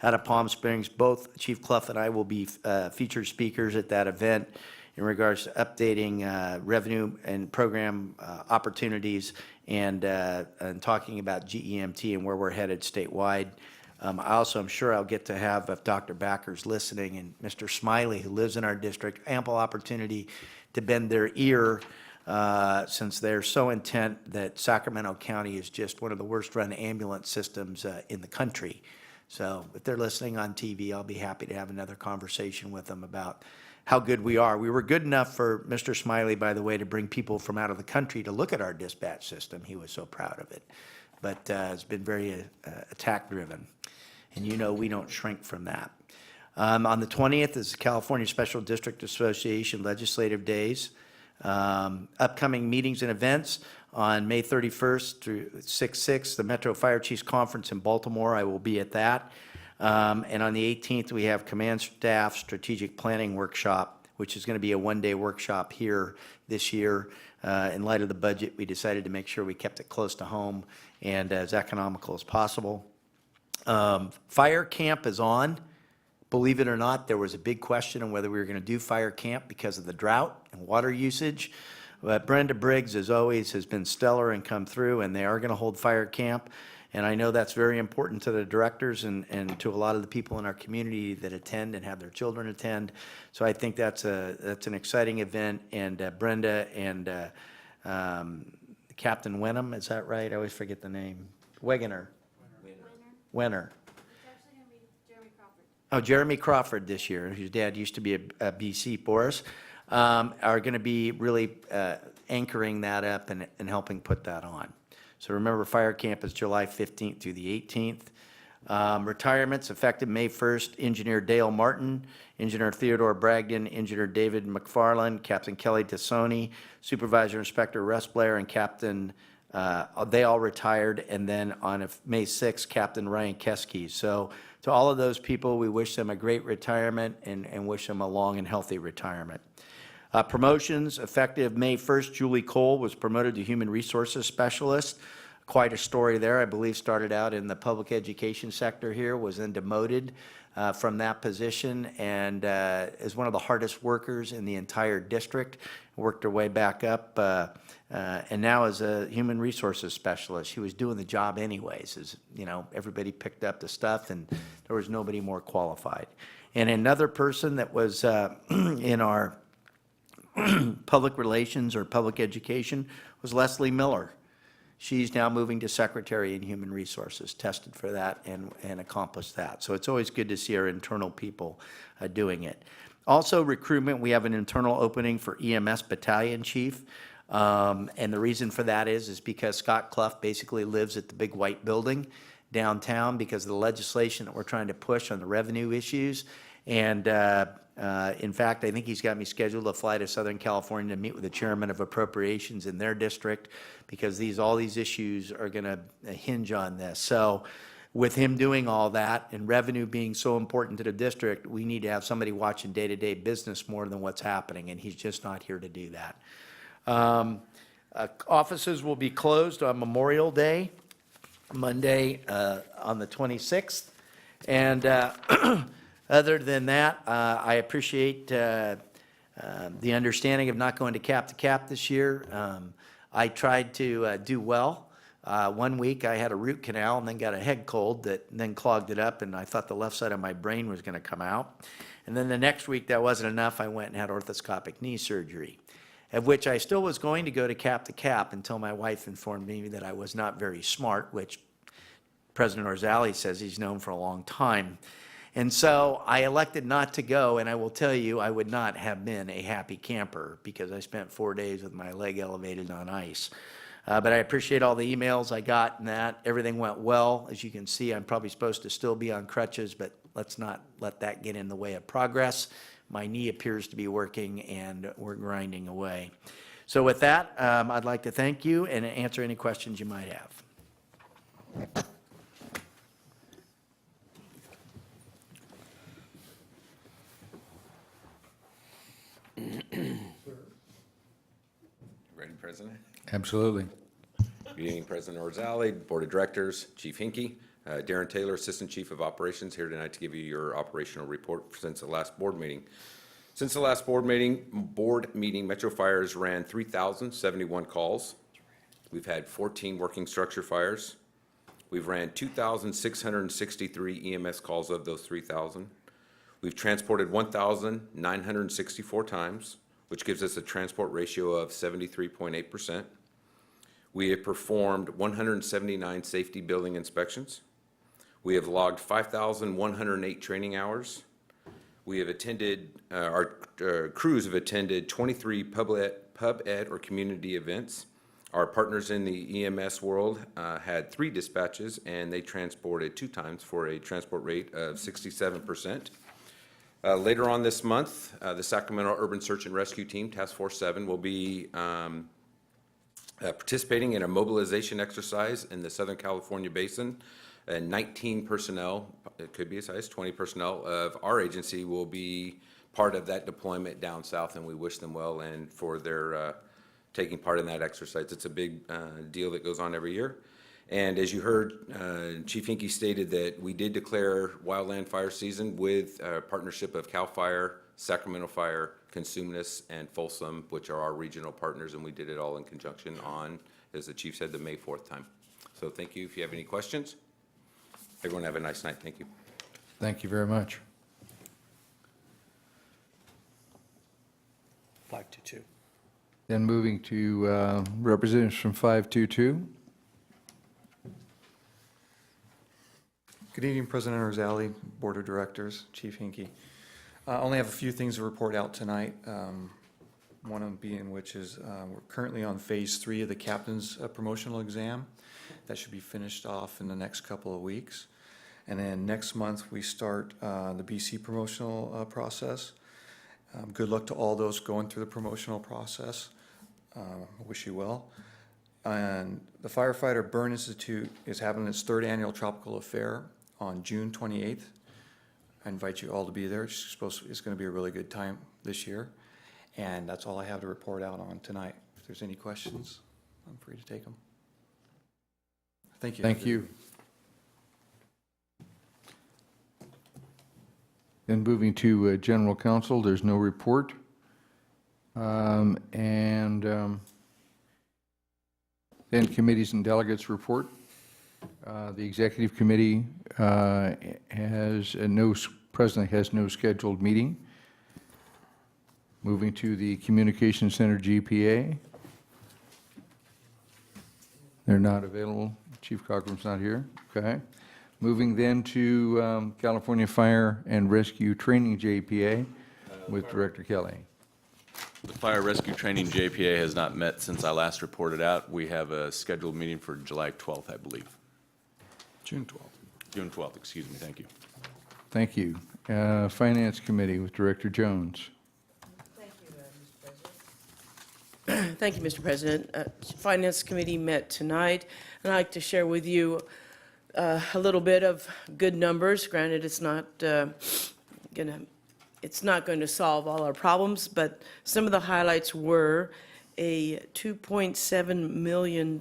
out of Palm Springs. Both Chief Clough and I will be featured speakers at that event in regards to updating revenue and program opportunities and talking about GEMT and where we're headed statewide. I also am sure I'll get to have, if Dr. Backer's listening, and Mr. Smiley, who lives in our district, ample opportunity to bend their ear since they're so intent that Sacramento County is just one of the worst-run ambulance systems in the country. So if they're listening on TV, I'll be happy to have another conversation with them about how good we are. We were good enough for Mr. Smiley, by the way, to bring people from out of the country to look at our dispatch system. He was so proud of it. But it's been very attack-driven. And you know we don't shrink from that. On the 20th is the California Special District Association Legislative Days. Upcoming meetings and events on May 31st through 6/6, the Metro Fire Chiefs Conference in Baltimore. I will be at that. And on the 18th, we have Command Staff Strategic Planning Workshop, which is going to be a one-day workshop here this year. In light of the budget, we decided to make sure we kept it close to home and as economical as possible. Fire camp is on. Believe it or not, there was a big question on whether we were going to do fire camp because of the drought and water usage. But Brenda Briggs, as always, has been stellar and come through, and they are going to hold fire camp. And I know that's very important to the directors and to a lot of the people in our community that attend and have their children attend. So I think that's an exciting event. And Brenda and Captain Wenham, is that right? I always forget the name. Wegener. Wenner. Oh, Jeremy Crawford this year, whose dad used to be a BC for us, are going to be really anchoring that up and helping put that on. So remember, fire camp is July 15th through the 18th. Retirements effective May 1st, Engineer Dale Martin, Engineer Theodore Bragdon, Engineer David McFarland, Captain Kelly Tassoni, Supervisor Inspector Russ Blair, and Captain, they all retired. And then on May 6th, Captain Ryan Keski. So to all of those people, we wish them a great retirement and wish them a long and healthy retirement. Promotions, effective May 1st, Julie Cole was promoted to Human Resources Specialist. Quite a story there. I believe started out in the public education sector here, was then demoted from that position, and is one of the hardest workers in the entire district. Worked her way back up, and now is a Human Resources Specialist. She was doing the job anyways, as you know, everybody picked up the stuff, and there was nobody more qualified. And another person that was in our public relations or public education was Leslie Miller. She's now moving to Secretary in Human Resources, tested for that and accomplished that. So it's always good to see our internal people doing it. Also, recruitment, we have an internal opening for EMS Battalion Chief. And the reason for that is because Scott Clough basically lives at the big white building downtown because of the legislation that we're trying to push on the revenue issues. And in fact, I think he's got me scheduled to fly to Southern California to meet with the chairman of appropriations in their district because all these issues are going to hinge on this. So with him doing all that and revenue being so important to the district, we need to have somebody watching day-to-day business more than what's happening, and he's just not here to do that. Offices will be closed on Memorial Day, Monday on the 26th. And other than that, I appreciate the understanding of not going to cap this year. I tried to do well. 1 week I had a root canal and then got a head cold that then clogged it up, and I thought the left side of my brain was going to come out. And then the next week that wasn't enough. I went and had orthoscopic knee surgery, of which I still was going to go to cap until my wife informed me that I was not very smart, which President Orzali says he's known for a long time. And so I elected not to go, and I will tell you, I would not have been a happy camper because I spent 4 days with my leg elevated on ice. But I appreciate all the emails I got and that. Everything went well. As you can see, I'm probably supposed to still be on crutches, but let's not let that get in the way of progress. My knee appears to be working, and we're grinding away. So with that, I'd like to thank you and answer any questions you might have. Ready, President? Absolutely. Good evening, President Orzali, Board of Directors, Chief Hinkie, Darren Taylor, Assistant Chief of Operations, here tonight to give you your operational report since the last board meeting. Since the last board meeting, Metro Fires ran 3,071 calls. We've had 14 working structure fires, We've ran 2,663 EMS calls of those 3,000. We've transported 1,964 times, which gives us a transport ratio of 73.8%. We have performed 179 safety building inspections. We have logged 5,108 training hours. We have attended, our crews have attended 23 pub ed or community events. Our partners in the EMS world had 3 dispatches, and they transported 2 times for a transport rate of 67%. Later on this month, the Sacramento Urban Search and Rescue Team, Task Force 7, will be participating in a mobilization exercise in the Southern California Basin. And 19 personnel, it could be as high as 20 personnel of our agency will be part of that deployment down south, and we wish them well and for their taking part in that exercise. It's a big deal that goes on every year. And as you heard, Chief Hinkie stated that we did declare wildland fire season with a partnership of CAL FIRE, Sacramento Fire, Consumnes, and Folsom, which are our regional partners, and we did it all in conjunction on, as the chief said, the May 4th time. So thank you. If you have any questions, everyone have a nice night. Thank you. Thank you very much. 522. Then moving to representatives from 522. Good evening, President Orzali, Board of Directors, Chief Hinkie. I only have a few things to report out tonight. One of them being which is we're currently on phase 3 of the captain's promotional exam. That should be finished off in the next couple of weeks. And then next month, we start the BC promotional process. Good luck to all those going through the promotional process. I wish you well. And the Firefighter Burn Institute is having its 3rd annual tropical affair on June 28th. I invite you all to be there. It's going to be a really good time this year. And that's all I have to report out on tonight. If there's any questions, I'm free to take them. Thank you. Thank you. Then moving to General Counsel, there's no report. Then committees and delegates report. The Executive Committee presently has no scheduled meeting. Moving to the Communication Center GPA. They're not available. Chief Cogram's not here. Okay. Moving then to California Fire and Rescue Training JPA with Director Kelly. The Fire Rescue Training JPA has not met since I last reported out. We have a scheduled meeting for July 12th, I believe. June 12th. June 12th, excuse me, thank you. Thank you. Finance Committee with Director Jones. Thank you, Mr. President. Finance Committee met tonight, and I'd like to share with you a little bit of good numbers. Granted, it's not going to solve all our problems, but some of the highlights were a $2.7 million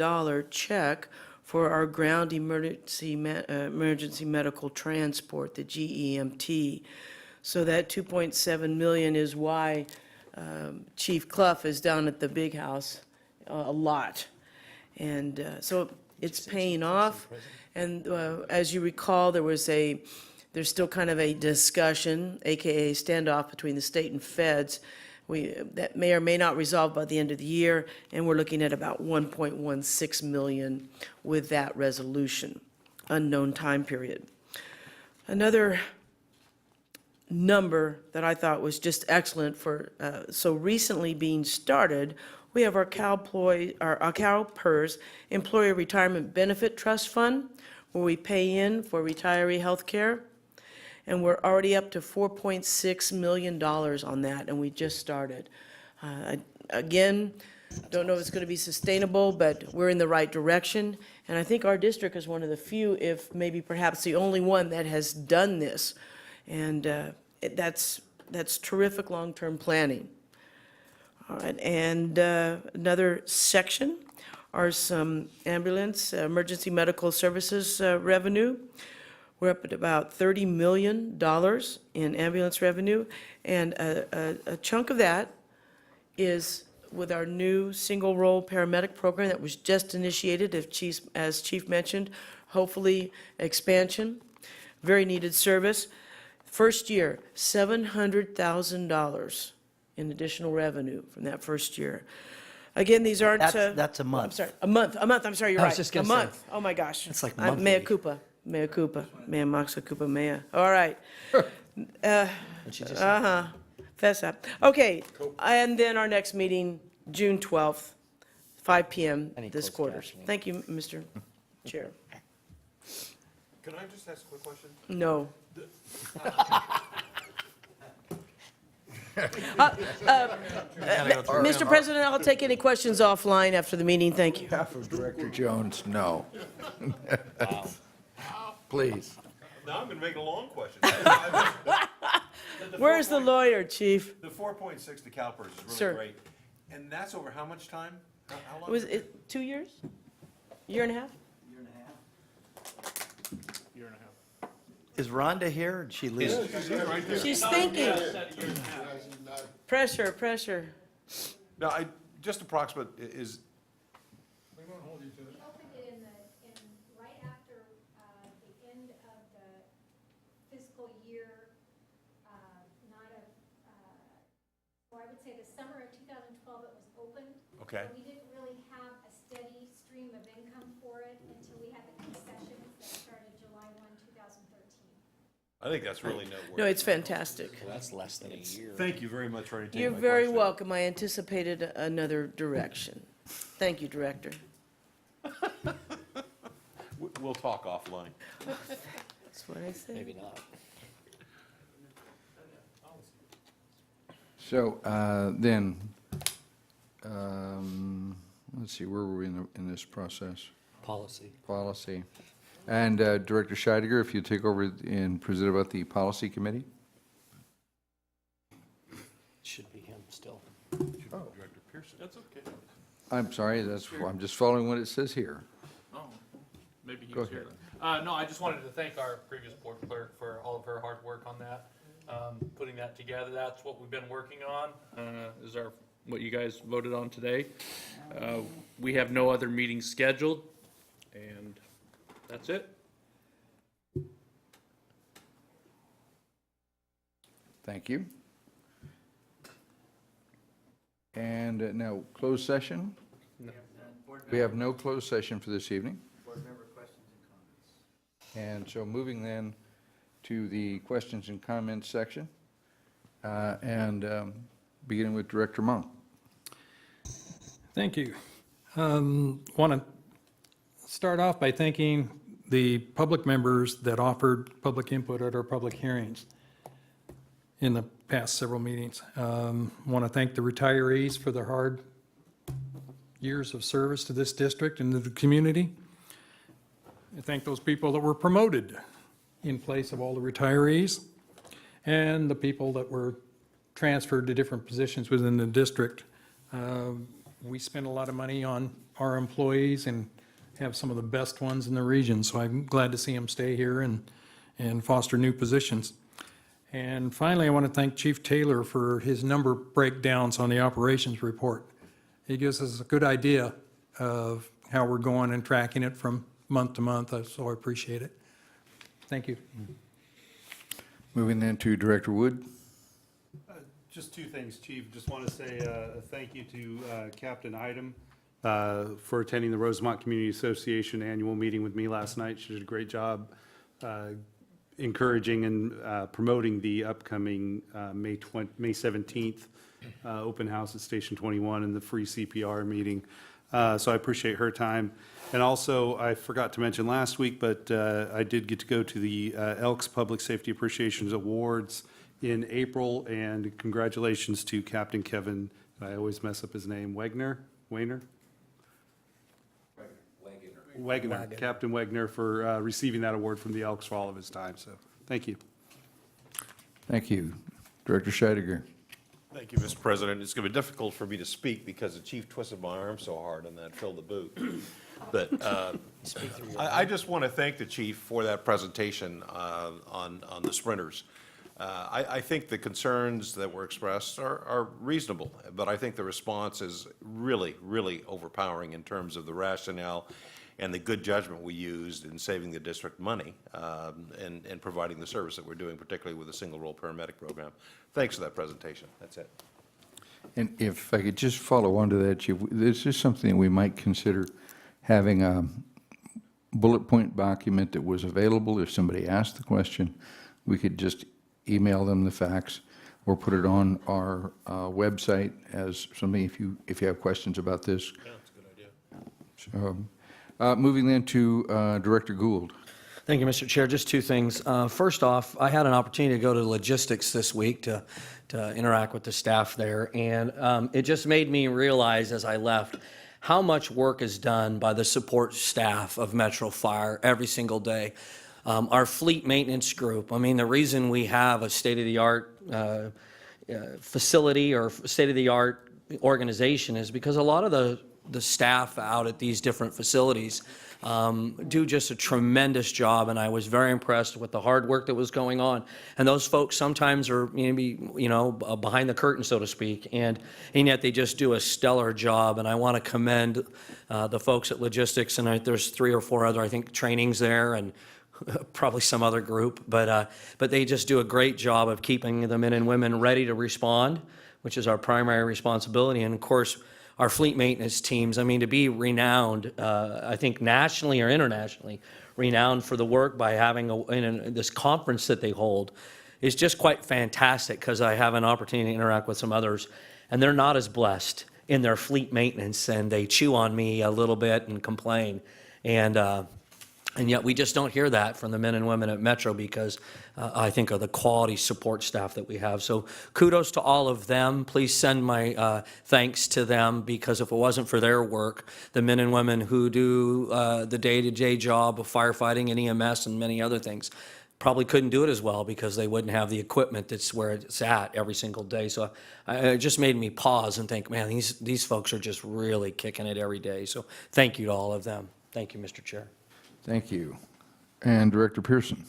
check for our ground emergency medical transport, the GEMT. So that $2.7 million is why Chief Clough is down at the big house a lot. And so it's paying off. And as you recall, there's still kind of a discussion, AKA standoff between the state and feds, that may or may not resolve by the end of the year, and we're looking at about $1.16 million with that resolution, unknown time period. Another number that I thought was just excellent for so recently being started, we have our CalPERS Employee Retirement Benefit Trust Fund, where we pay in for retiree health care. And we're already up to $4.6 million on that, and we just started. Again, don't know if it's going to be sustainable, but we're in the right direction. And I think our district is one of the few, if maybe perhaps the only one, that has done this. And that's terrific long-term planning. All right, and another section are some ambulance, emergency medical services revenue. We're up at about $30 million in ambulance revenue, and a chunk of that is with our new single-role paramedic program that was just initiated, as Chief mentioned. hopefully expansion, very needed service. First year, $700,000 in additional revenue from that first year. Again, these aren't. That's a month. I'm sorry, a month, I'm sorry, you're I right. was just A gonna say. month, oh my gosh. It's like Mea monthly. culpa, mea culpa, mea maxa culpa mea. All right. What'd she just say? Uh-huh, fess up. Okay, and then our next meeting, June 12th, 5 PM, Any this closed quarters. captioning? Thank you, Mr. Chair. Can I just ask a quick question? No. Mr. President, I'll take any questions offline after the meeting, thank you. Behalf of Director Jones, no. Please. Now I'm gonna make it a long question. Where's the lawyer, chief? The 4.6 to CalPERS is Sir. really great. And that's over how much time? How long? Was it 2 years? Year and a half? Year and a half. Is Rhonda here? Did she leave? She's thinking. Pressure, pressure. No, just approximate is, We opened it right after the end of the fiscal year, so I would say the summer of 2012 it was opened. okay. But we didn't really have a steady stream of income for it until we had the concessions that started July 1, 2013. I think that's really noteworthy. No, it's fantastic. That's less than a year. Thank you very much for entertaining You're my very question. welcome. I anticipated another direction. Thank you, Director. We'll talk offline. That's what I said. Maybe not. So then, let's see, where were we in this process? Policy. Policy. And Director Scheidegger, if you take over and present about the policy committee? Should be him still. Director Pearson. That's okay. I'm sorry, I'm just following what it says here. Oh, maybe he Go was here. ahead. No, I just wanted to thank our previous board clerk for all of her hard work on that, putting that together. That's what we've been working on, is what you guys voted on today. We have no other meetings scheduled, and that's it. Thank you. And now, closed session? We have no closed session for this evening. Board member questions and comments. And so moving then to the questions and comments section, and beginning with Director Monk. Thank you. Want to start off by thanking the public members that offered public input at our public hearings in the past several meetings. Want to thank the retirees for their hard years of service to this district and to the community. I thank those people that were promoted in place of all the retirees and the people that were transferred to different positions within the district. We spend a lot of money on our employees and have some of the best ones in the region, so I'm glad to see them stay here and foster new positions. And finally, I want to thank Chief Taylor for his number breakdowns on the operations report. He gives us a good idea of how we're going and tracking it from month to month, so I appreciate it. Thank you. Moving then to Director Wood. Just two things, Chief. Just want to say a thank you to Captain Idem for attending the Rosemont Community Association annual meeting with me last night. She did a great job encouraging and promoting the upcoming May 17th open house at Station 21 and the free CPR meeting. So I appreciate her time. And also, I forgot to mention last week, but I did get to go to the Elks Public Safety Appreciation Awards in April, and congratulations to Captain Kevin, I always mess up his name, Wagner, Captain Wagner, for receiving that award from the Elks for all of his time, so, thank you. Thank you. Director Scheidegger. Thank you, Mr. President. It's going to be difficult for me to speak because the chief twisted my arm so hard on that fill the boot. But I just want to thank the chief for that presentation on the sprinters. I think the concerns that were expressed are reasonable, but I think the response is really, really overpowering in terms of the rationale and the good judgment we used in saving the district money and providing the service that we're doing, particularly with the single-role paramedic program. Thanks for that presentation. That's it. And if I could just follow on to that, Chief, this is something we might consider having a bullet point document that was available. If somebody asked the question, we could just email them the facts or put it on our website as something if you have questions about this. Yeah, that's a good idea. So, moving then to Director Gould. Thank you, Mr. Chair. Just two things. First off, I had an opportunity to go to logistics this week to interact with the staff there, and it just made me realize as I left how much work is done by the support staff of Metro Fire every single day. Our fleet maintenance group, I mean, the reason we have a state-of-the-art facility or state-of-the-art organization is because a lot of the staff out at these different facilities do just a tremendous job, and I was very impressed with the hard work that was going on. And those folks sometimes are maybe, behind the curtain, so to speak, and yet they just do a stellar job. And I want to commend the folks at Logistics, and there's 3 or 4 other, I think, trainings there, and probably some other group, but they just do a great job of keeping the men and women ready to respond, which is our primary responsibility. And of course, our fleet maintenance teams, I mean, to be renowned, I think nationally or internationally, renowned for the work by having this conference that they hold is just quite fantastic, because I have an opportunity to interact with some others, and they're not as blessed in their fleet maintenance, and they chew on me a little bit and complain. And yet we just don't hear that from the men and women at Metro because I think of the quality support staff that we have. So kudos to all of them. Please send my thanks to them, because if it wasn't for their work, the men and women who do the day-to-day job of firefighting and EMS and many other things probably couldn't do it as well, because they wouldn't have the equipment that's where it's at every single day. So it just made me pause and think, man, these folks are just really kicking it every day. So thank you to all of them. Thank you, Mr. Chair. Thank you. And Director Pearson.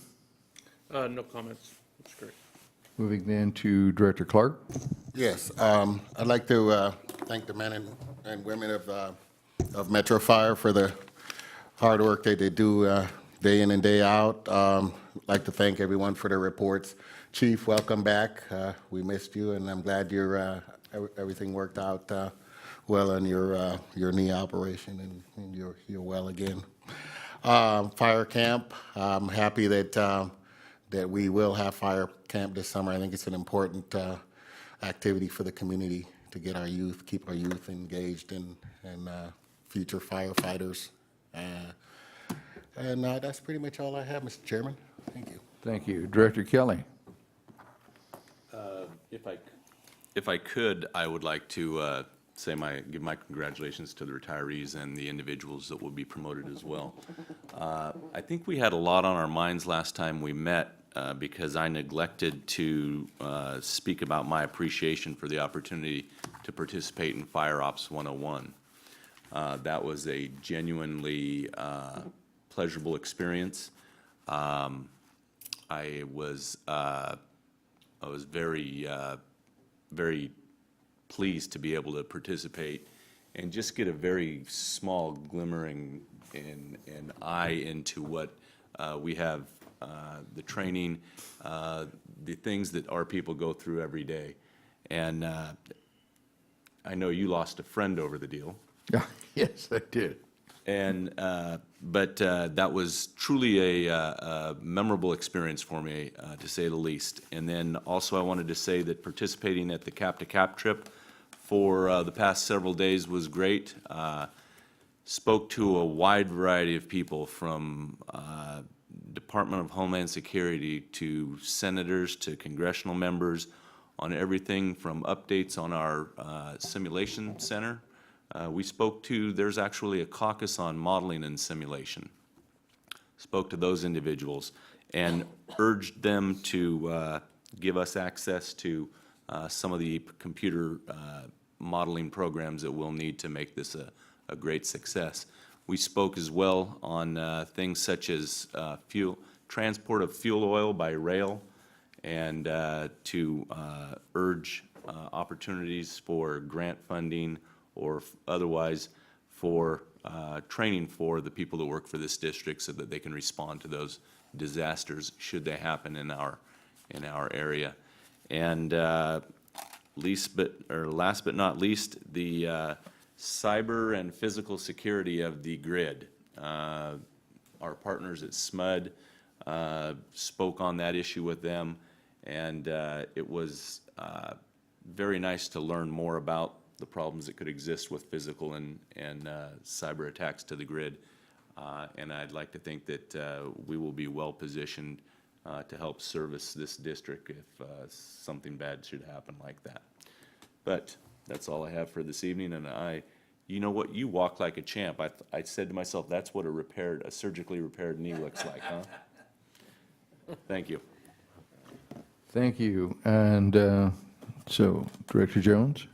No comments. That's great. Moving then to Director Clark. Yes, I'd like to thank the men and women of Metro Fire for the hard work that they do day in and day out. I'd like to thank everyone for their reports. Chief, welcome back. We missed you, and I'm glad everything worked out well on your knee operation, and you're well again. Fire camp, I'm happy that we will have fire camp this summer. I think it's an important activity for the community to get our youth, keep our youth engaged in future firefighters. And that's pretty much all I have, Mr. Chairman. Thank you. Thank you. Director Kelly. If I could, I would like to give my congratulations to the retirees and the individuals that will be promoted as well. I think we had a lot on our minds last time we met because I neglected to speak about my appreciation for the opportunity to participate in Fire Ops 101. That was a genuinely pleasurable experience. I was very very pleased to be able to participate and just get a very small glimmering and eye into what we have, the training, the things that our people go through every day. And I know you lost a friend over the deal. Yes, I did. And but that was truly a memorable experience for me, to say the least. And then also I wanted to say that participating at the Cap to Cap trip for the past several days was great. Spoke to a wide variety of people, from Department of Homeland Security to senators to congressional members, on everything from updates on our simulation center. We spoke to, there's actually a caucus on modeling and simulation. Spoke to those individuals and urged them to give us access to some of the computer modeling programs that we'll need to make this a great success. We spoke as well on things such as transport of fuel oil by rail, and to urge opportunities for grant funding or otherwise for training for the people that work for this district so that they can respond to those disasters should they happen in our area. And last but not least, the cyber and physical security of the grid. Our partners at SMUD spoke on that issue with them, and it was very nice to learn more about the problems that could exist with physical and cyber attacks to the grid. And I'd like to think that we will be well-positioned to help service this district if something bad should happen like that. But that's all I have for this evening, and you know what, you walk like a champ. I said to myself, that's what a surgically repaired knee looks like, huh? Thank you. Thank you. And so, Director Jones?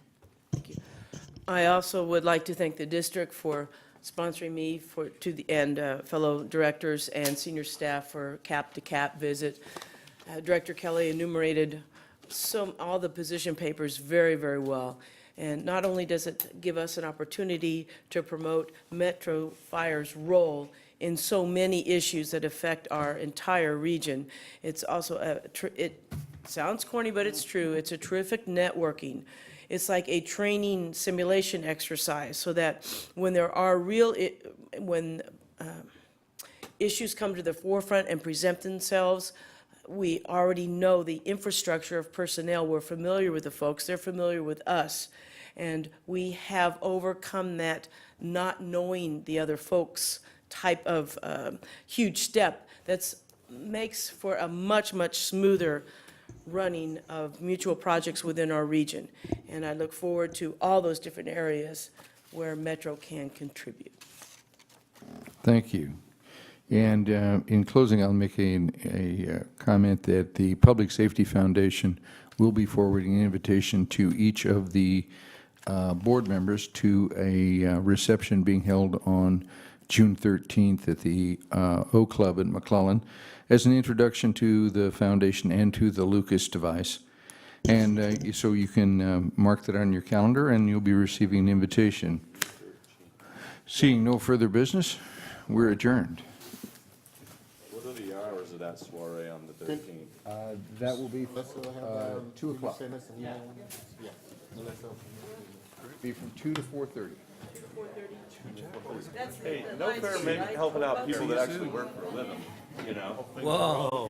I also would like to thank the district for sponsoring me and fellow directors and senior staff for cap-to-cap visit. Director Kelly enumerated all the position papers very, very well. And not only does it give us an opportunity to promote Metro Fire's role in so many issues that affect our entire region, it's also, it sounds corny, but it's true, it's a terrific networking. It's like a training simulation exercise so that when there are when issues come to the forefront and present themselves, we already know the infrastructure of personnel. We're familiar with the folks, they're familiar with us. And we have overcome that not knowing the other folks type of huge step that makes for a much, much smoother running of mutual projects within our region. And I look forward to all those different areas where Metro can contribute. Thank you. And in closing, I'll make a comment that the Public Safety Foundation will be forwarding an invitation to each of the board members to a reception being held on June 13th at the O Club in McClellan as an introduction to the foundation and to the Lucas device. And so you can mark that on your calendar and you'll be receiving an invitation. Seeing no further business, we're adjourned. What are the hours of that soiree on the 13th? That will be 2 o'clock. Be from 2 to 4:30. Hey, no fair men helping out people that actually work for a living, you know? Whoa.